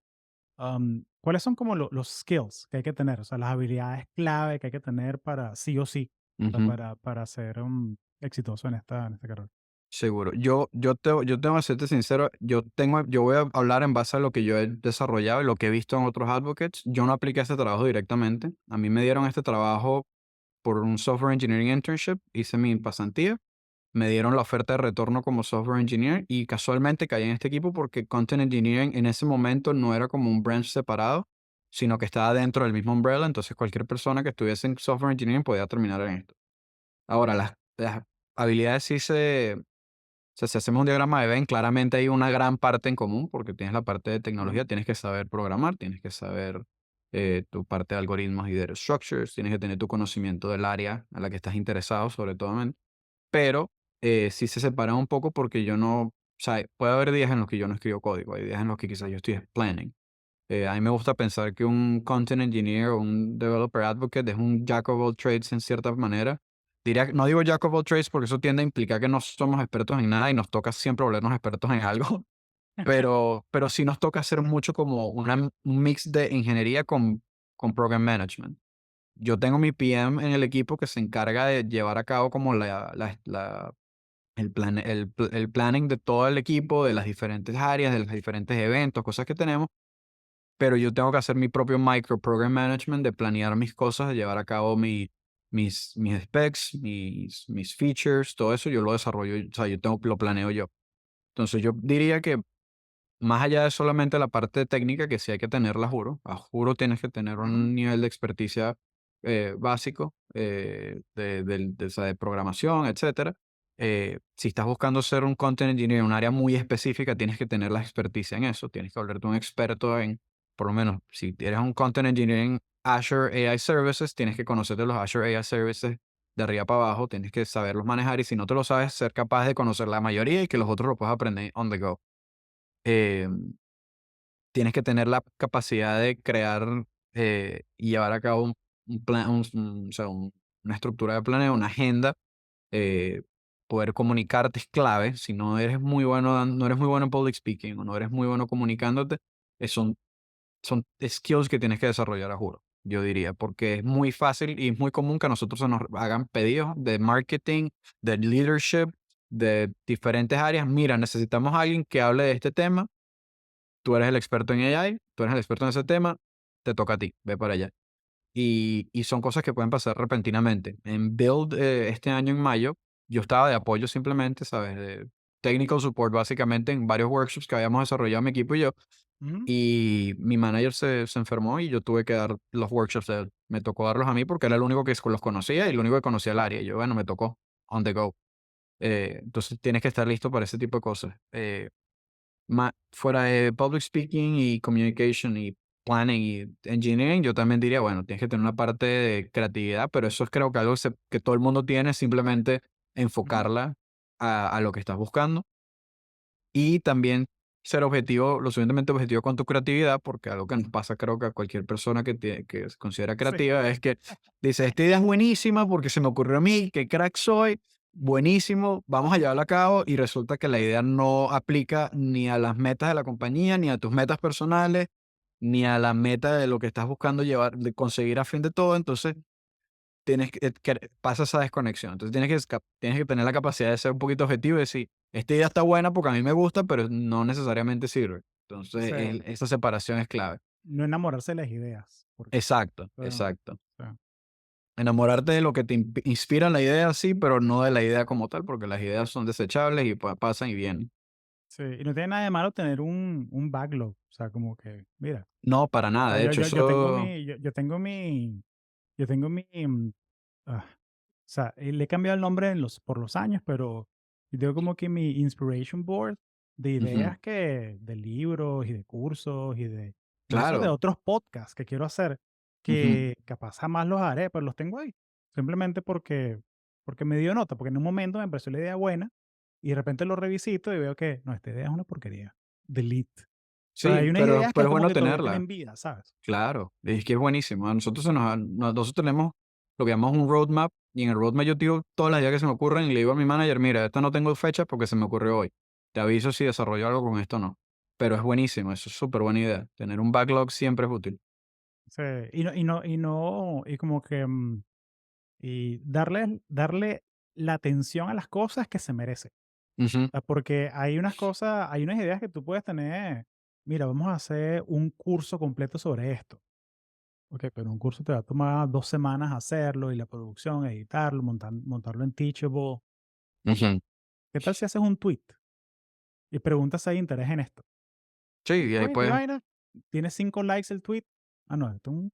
Speaker 1: ¿cuáles son como los skills que hay que tener? O sea, las habilidades clave que hay que tener para sí o sí, o sea,
Speaker 2: ujú.
Speaker 1: para ser exitoso en esta carrera.
Speaker 2: Seguro. Yo tengo que serte sincero, yo voy a hablar en base a lo que yo he desarrollado y lo que he visto en otros advocates. Yo no apliqué este trabajo directamente. A mí me dieron este trabajo por un software engineering internship, hice mi pasantía, me dieron la oferta de retorno como software engineer y casualmente caí en este equipo porque content engineering en ese momento no era como un branch separado, sino que estaba dentro del mismo umbrella, entonces cualquier persona que estuviese en software engineering podía terminar en esto. Ahora, las habilidades sí o sea, si hacemos un diagrama de Venn, claramente hay una gran parte en común, porque tienes la parte de tecnología, tienes que saber programar, tienes que saber tu parte de algoritmos y data structures, tienes que tener tu conocimiento del área a la que estás interesado, sobre todo, pero sí se separa un poco porque yo no, o sea, puede haber días en los que yo no escribo código, hay días en los que quizás yo estoy planning. A mí me gusta pensar que un content engineer o un developer advocate es un jack of all trades en cierta manera. No digo jack of all trades porque eso tiende a implicar que no somos expertos en nada y nos toca siempre volvernos expertos en algo, pero sí nos toca hacer mucho como un mix de ingeniería con program management. Yo tengo mi PM en el equipo que se encarga de llevar a cabo como el planning de todo el equipo, de las diferentes áreas, de los diferentes eventos, cosas que tenemos, pero yo tengo que hacer mi propio micro program management de planear mis cosas, de llevar a cabo mis specs, mis features, todo eso yo lo desarrollo, o sea, lo planeo yo. Entonces yo diría que más allá de solamente la parte técnica, que sí hay que tenerla, a juro tienes que tener
Speaker 1: Ujú.
Speaker 2: un nivel de experticia básico o sea, de programación, etcétera. Si estás buscando ser un content engineer en un área muy específica, tienes que tener la experticia en eso, tienes que volverte un experto en, por lo menos, si eres un content engineer en Azure AI Services, tienes que conocer de los Azure AI Services de arriba para abajo, tienes que saberlos manejar y si no te lo sabes, ser capaz de conocer la mayoría y que los otros lo puedas aprender on the go. Em, Tienes que tener la capacidad de crear y llevar a cabo un plan, o sea, una estructura de planeo, una agenda. eh, Poder comunicarte es clave. Si no eres muy bueno, no eres muy bueno en public speaking o no eres muy bueno comunicándote, son skills que tienes que desarrollar, a juro, yo diría, porque es muy fácil y es muy común que a nosotros se nos hagan pedidos de marketing, de leadership, de diferentes áreas. Mira, necesitamos a alguien que hable de este tema. Tú eres el experto en AI, tú eres el experto en ese tema, te toca a ti, ve para allá. Y son cosas que pueden pasar repentinamente. En Build, este año en mayo, yo estaba de apoyo simplemente, ¿sabes? technical support básicamente en varios workshops que habíamos desarrollado mi equipo y yo.
Speaker 1: Ujú,
Speaker 2: Y mi manager se enfermó y yo tuve que dar los workshops de él. Me tocó darlos a mí porque era el único que los conocía y el único que conocía el área. Y yo, bueno, me tocó, on the go. Entonces tienes que estar listo para ese tipo de cosas. Fuera de public speaking y communication y planning y engineering, yo también diría, bueno, tienes que tener una parte de creatividad, pero eso es creo que algo que todo el mundo tiene, simplemente
Speaker 1: ujú.
Speaker 2: enfocarla a lo que estás buscando y también ser objetivo, lo suficientemente objetivo con tu creatividad, porque algo que nos pasa creo que a cualquier persona que se considera
Speaker 1: Sí.
Speaker 2: creativa es que dice, esta idea es buenísima porque se me ocurrió a mí, qué crack soy, buenísimo, vamos a llevarlo a cabo y resulta que la idea no aplica ni a las metas de la compañía, ni a tus metas personales, ni a la meta de lo que estás buscando llevar, de conseguir a fin de todo. Entonces pasa esa desconexión. Entonces tienes que tener la capacidad de ser un poquito objetivo y decir, esta idea está buena porque a mí me gusta, pero no necesariamente sirve. Entonces,
Speaker 1: Sí,
Speaker 2: esa separación es clave.
Speaker 1: no enamorarse de las ideas, porque
Speaker 2: Exacto,
Speaker 1: bueno,
Speaker 2: exacto.
Speaker 1: o sea,
Speaker 2: Enamorarte de lo que te inspira la idea, sí, pero no de la idea como tal, porque las ideas son desechables y pasan y vienen.
Speaker 1: sí, y no tiene nada de malo tener un backlog, o sea, como que, mira,
Speaker 2: No, para
Speaker 1: o
Speaker 2: nada.
Speaker 1: sea,
Speaker 2: De hecho,
Speaker 1: yo tengo
Speaker 2: eso...
Speaker 1: mi, yo tengo mi, o sea, le he cambiado el nombre por los años, pero yo tengo como que mi inspiration board de
Speaker 2: Ujú,
Speaker 1: ideas de libros y de cursos y de incluso de
Speaker 2: claro.
Speaker 1: otros podcasts que quiero hacer,
Speaker 2: Ujú.
Speaker 1: que capaz jamás los haré, pero los tengo ahí. Simplemente porque me dio nota, porque en un momento me pareció la idea buena y de repente lo revisito y veo que no, esta idea es una porquería. Delete. O sea,
Speaker 2: Sí,
Speaker 1: hay unas ideas
Speaker 2: pero
Speaker 1: que
Speaker 2: es
Speaker 1: como
Speaker 2: bueno
Speaker 1: que todavía
Speaker 2: tenerla.
Speaker 1: tienen vida, ¿sabes?
Speaker 2: Claro, es que es buenísimo. A nosotros nosotros tenemos lo que llamamos un roadmap y en el roadmap yo tiro todas las ideas que se me ocurren y le digo a mi manager, mira, esta no tengo fecha porque se me ocurrió hoy. Te aviso si desarrollo algo con esto o no. Pero es buenísimo, eso es súper buena idea. Tener un backlog siempre es útil.
Speaker 1: Sí, y como que y darle la atención a las cosas que se merece.
Speaker 2: Ujú,
Speaker 1: O sea, porque hay unas ideas que tú puedes tener. Mira, vamos a hacer un curso completo sobre esto. Ok, pero un curso te va a tomar 2 semanas hacerlo y la producción, editarlo, montarlo en Teachable.
Speaker 2: ujú.
Speaker 1: ¿Qué tal si haces un tweet y preguntas si hay interés en esto?
Speaker 2: Sí,
Speaker 1: Un
Speaker 2: y ahí
Speaker 1: tweet y
Speaker 2: pues
Speaker 1: vaina, tiene 5 likes el tweet. Ah, no, esto es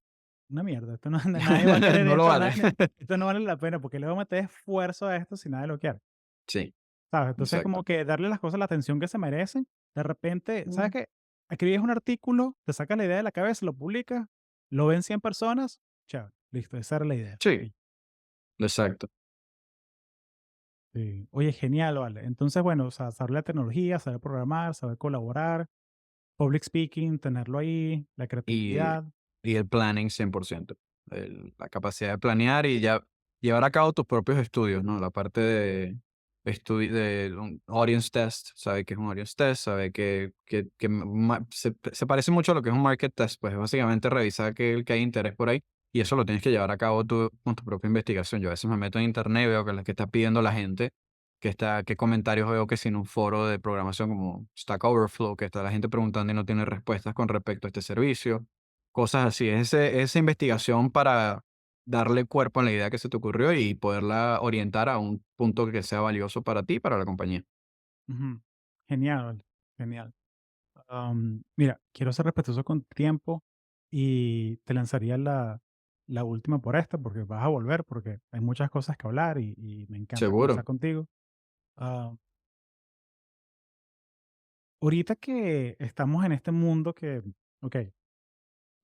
Speaker 1: una mierda. Esto no, nadie va a querer
Speaker 2: no lo
Speaker 1: esto.
Speaker 2: vale.
Speaker 1: Esto no vale la pena porque le voy a meter esfuerzo a esto si nadie lo quiere.
Speaker 2: Sí,
Speaker 1: ¿Sabes? Entonces, como
Speaker 2: exacto.
Speaker 1: que darle a las cosas la atención que se merecen. De repente, ¿sabes
Speaker 2: Mm.
Speaker 1: qué? Escribes un artículo, te sacas la idea de la cabeza, lo publicas, lo ven 100 personas, chévere, listo, esa era la idea.
Speaker 2: Sí,
Speaker 1: Y
Speaker 2: exacto.
Speaker 1: sí. Oye, genial, vale. Entonces, bueno, o sea, saber la tecnología, saber programar, saber colaborar, public speaking, tenerlo ahí, la
Speaker 2: Y,
Speaker 1: creatividad.
Speaker 2: y el planning 100%. La capacidad de planear y ya llevar a cabo tus propios estudios, ¿no? La parte de un audience test, sabe qué es un audience test, sabe se parece mucho a lo que es un market test, pues básicamente revisar que hay interés por ahí y eso lo tienes que llevar a cabo tú con tu propia investigación. Yo a veces me meto en internet y veo que es lo que está pidiendo la gente, qué comentarios veo que si en un foro de programación como Stack Overflow, que está la gente preguntando y no tiene respuestas con respecto a este servicio, cosas así. Esa investigación para darle cuerpo a la idea que se te ocurrió y poderla orientar a un punto que sea valioso para ti y para la compañía.
Speaker 1: Ujú. Genial, vale, genial. Mira, quiero ser respetuoso con tu tiempo y te lanzaría la última por esta, porque vas a volver, porque hay muchas cosas que hablar y me encanta conversar
Speaker 2: Seguro,
Speaker 1: contigo. Ah, ahorita que estamos en este mundo que, ok,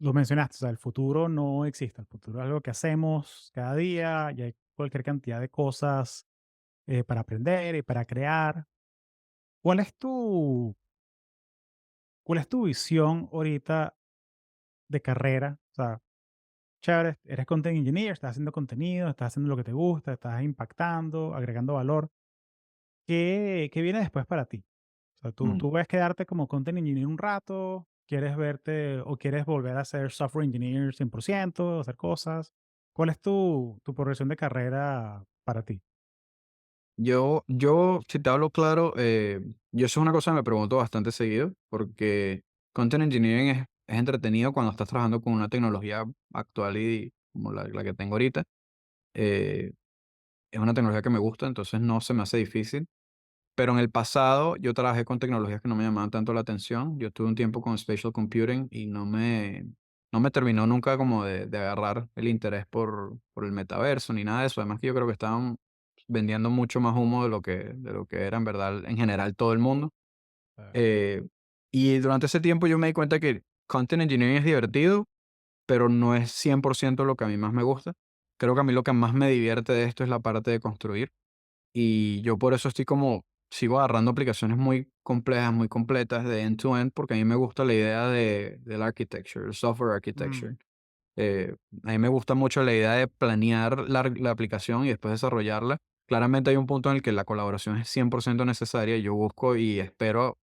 Speaker 1: lo mencionaste, o sea, el futuro no existe, el futuro es algo que hacemos cada día y hay cualquier cantidad de cosas para aprender y para crear. ¿Cuál es cuál es tu visión ahorita de carrera? O sea, chévere, eres content engineer, estás haciendo contenido, estás haciendo lo que te gusta, estás impactando, agregando valor. ¿Qué viene después para ti? O sea,
Speaker 2: mm.
Speaker 1: tú ves quedarte como content engineer un rato, quieres verte o quieres volver a ser software engineer 100%, hacer cosas. ¿Cuál es tu progresión de carrera para ti?
Speaker 2: Si te hablo claro, yo eso es una cosa que me pregunto bastante seguido, porque content engineering es entretenido cuando estás trabajando con una tecnología actual y como la que tengo ahorita. Es una tecnología que me gusta, entonces no se me hace difícil. Pero en el pasado yo trabajé con tecnologías que no me llamaban tanto la atención. Yo tuve un tiempo con spatial computing y no me terminó nunca como de agarrar el interés por el metaverso ni nada de eso. Además que yo creo que estaban vendiendo mucho más humo de lo que era en verdad en general todo el mundo. Eh, y durante ese tiempo yo me di cuenta que content engineering es divertido, pero no es 100% lo que a mí más me gusta. Creo que a mí lo que más me divierte de esto es la parte de construir. Y yo por eso estoy como, sigo agarrando aplicaciones muy complejas, muy completas de end-to-end, porque a mí me gusta la idea del architecture, el software architecture.
Speaker 1: Mm,
Speaker 2: Eh, a mí me gusta mucho la idea de planear la aplicación y después desarrollarla. Claramente hay un punto en el que la colaboración es 100% necesaria y yo busco y espero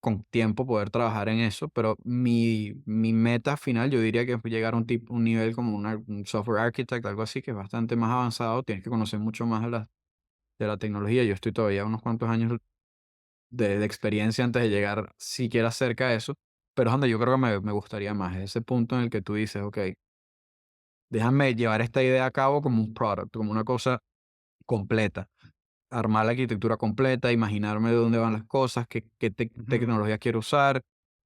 Speaker 2: con tiempo poder trabajar en eso, pero mi meta final yo diría que es llegar a un nivel como un software architect, algo así, que es bastante más avanzado. Tienes que conocer mucho más de la tecnología. Yo estoy todavía unos cuantos años de experiencia antes de llegar siquiera cerca de eso, pero es donde yo creo que me gustaría más, es ese punto en el que tú dices, ok, déjame llevar esta idea a cabo como un product, como una cosa completa, armar la arquitectura completa, imaginarme de dónde van las cosas, qué
Speaker 1: ujú,
Speaker 2: tecnología quiero usar,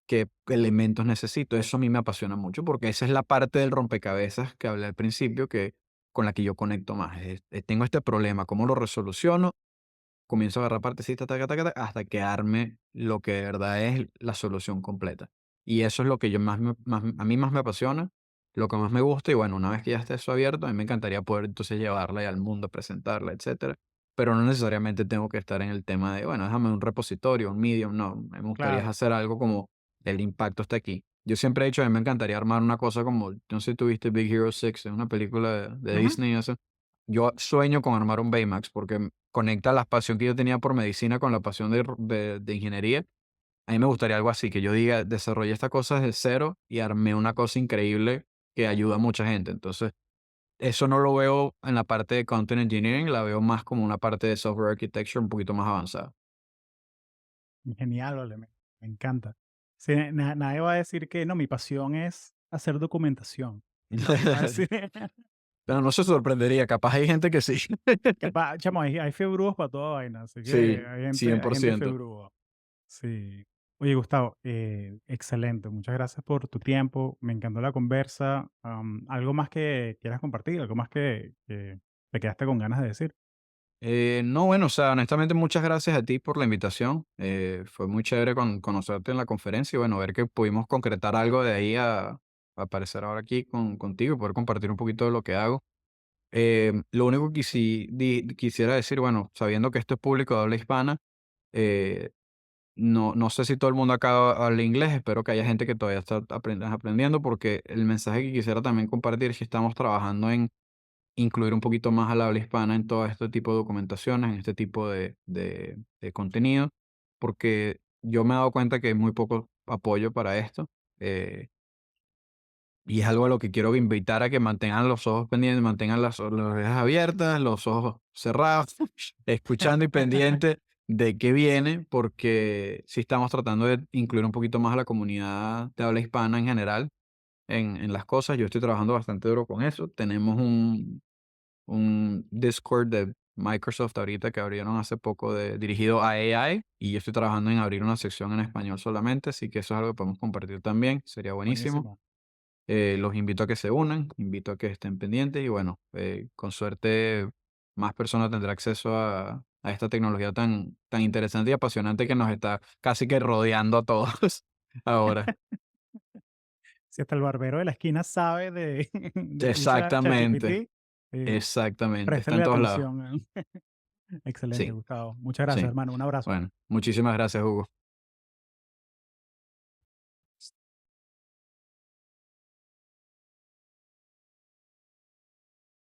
Speaker 2: qué elementos necesito. Eso a mí me apasiona mucho porque esa es la parte del rompecabezas que hablé al principio, que con la que yo conecto más. Tengo este problema, ¿cómo lo resoluciono? Comienzo a agarrar partecitas, taca, taca, taca, hasta que arme lo que de verdad es la solución completa. Y eso es lo que yo a mí más me apasiona, lo que más me gusta. Y bueno, una vez que ya esté eso abierto, a mí me encantaría poder entonces llevarla ya al mundo, presentarla, etcétera. Pero no necesariamente tengo que estar en el tema de, bueno, déjame un repositorio, un Medium. No, me gustaría
Speaker 1: claro.
Speaker 2: hacer algo como el impacto está aquí. Yo siempre he dicho, a mí me encantaría armar una cosa como, no sé si tuviste Big Hero 6, es una película de
Speaker 1: Ujú.
Speaker 2: Disney, eso. Yo sueño con armar un Baymax porque conecta la pasión que yo tenía por medicina con la pasión de ingeniería. A mí me gustaría algo así, que yo diga, desarrollé esta cosa desde cero y armé una cosa increíble que ayuda a mucha gente. Entonces, eso no lo veo en la parte de content engineering, la veo más como una parte de software architecture un poquito más avanzada.
Speaker 1: Genial, vale, me encanta. Sí, nadie va a decir que no, mi pasión es hacer documentación. Nadie va a decir,
Speaker 2: Pero no se sorprendería, capaz hay gente que sí.
Speaker 1: capaz, chamo, hay febrúos para toda vaina, así que
Speaker 2: Sí, cien
Speaker 1: hay
Speaker 2: por
Speaker 1: gente
Speaker 2: ciento.
Speaker 1: febrúa. Sí. Oye, Gustavo, excelente. Muchas gracias por tu tiempo. Me encantó la conversa. ¿Algo más que quieras compartir? ¿Algo más que te quedaste con ganas de decir?
Speaker 2: No, bueno, o sea, honestamente, muchas gracias a ti por la invitación. Fue muy chévere conocerte en la conferencia y bueno, ver que pudimos concretar algo de ahí a aparecer ahora aquí contigo y poder compartir un poquito de lo que hago. Lo único que sí quisiera decir, bueno, sabiendo que esto es público de habla hispana, eh, no sé si todo el mundo acá habla inglés, espero que haya gente que todavía está aprendiendo porque el mensaje que quisiera también compartir es que estamos trabajando en incluir un poquito más al habla hispana en todo este tipo de documentaciones, en este tipo de contenido, porque yo me he dado cuenta que hay muy poco apoyo para esto. eh, y es algo a lo que quiero invitar a que mantengan los ojos pendientes, mantengan las orejas abiertas, los ojos cerrados, escuchando y pendiente de qué viene, porque sí estamos tratando de incluir un poquito más a la comunidad de habla hispana en general en las cosas. Yo estoy trabajando bastante duro con eso. Tenemos un Discord de Microsoft ahorita que abrieron hace poco dirigido a AI y yo estoy trabajando en abrir una sección en español solamente, así que eso es algo que podemos compartir también, sería buenísimo.
Speaker 1: Buenísimo.
Speaker 2: Los invito a que se unan, invito a que estén pendientes y bueno, con suerte más personas tendrán acceso a esta tecnología tan interesante y apasionante que nos está casi que rodeando a todos ahora.
Speaker 1: Si hasta el barbero de la esquina sabe usa
Speaker 2: Exactamente,
Speaker 1: ChatGPT, eh,
Speaker 2: exactamente, está en
Speaker 1: préstale
Speaker 2: todos lados.
Speaker 1: atención. Excelente,
Speaker 2: Sí,
Speaker 1: Gustavo. Muchas gracias,
Speaker 2: sí.
Speaker 1: hermano. Un abrazo.
Speaker 2: Bueno, muchísimas gracias, Hugo.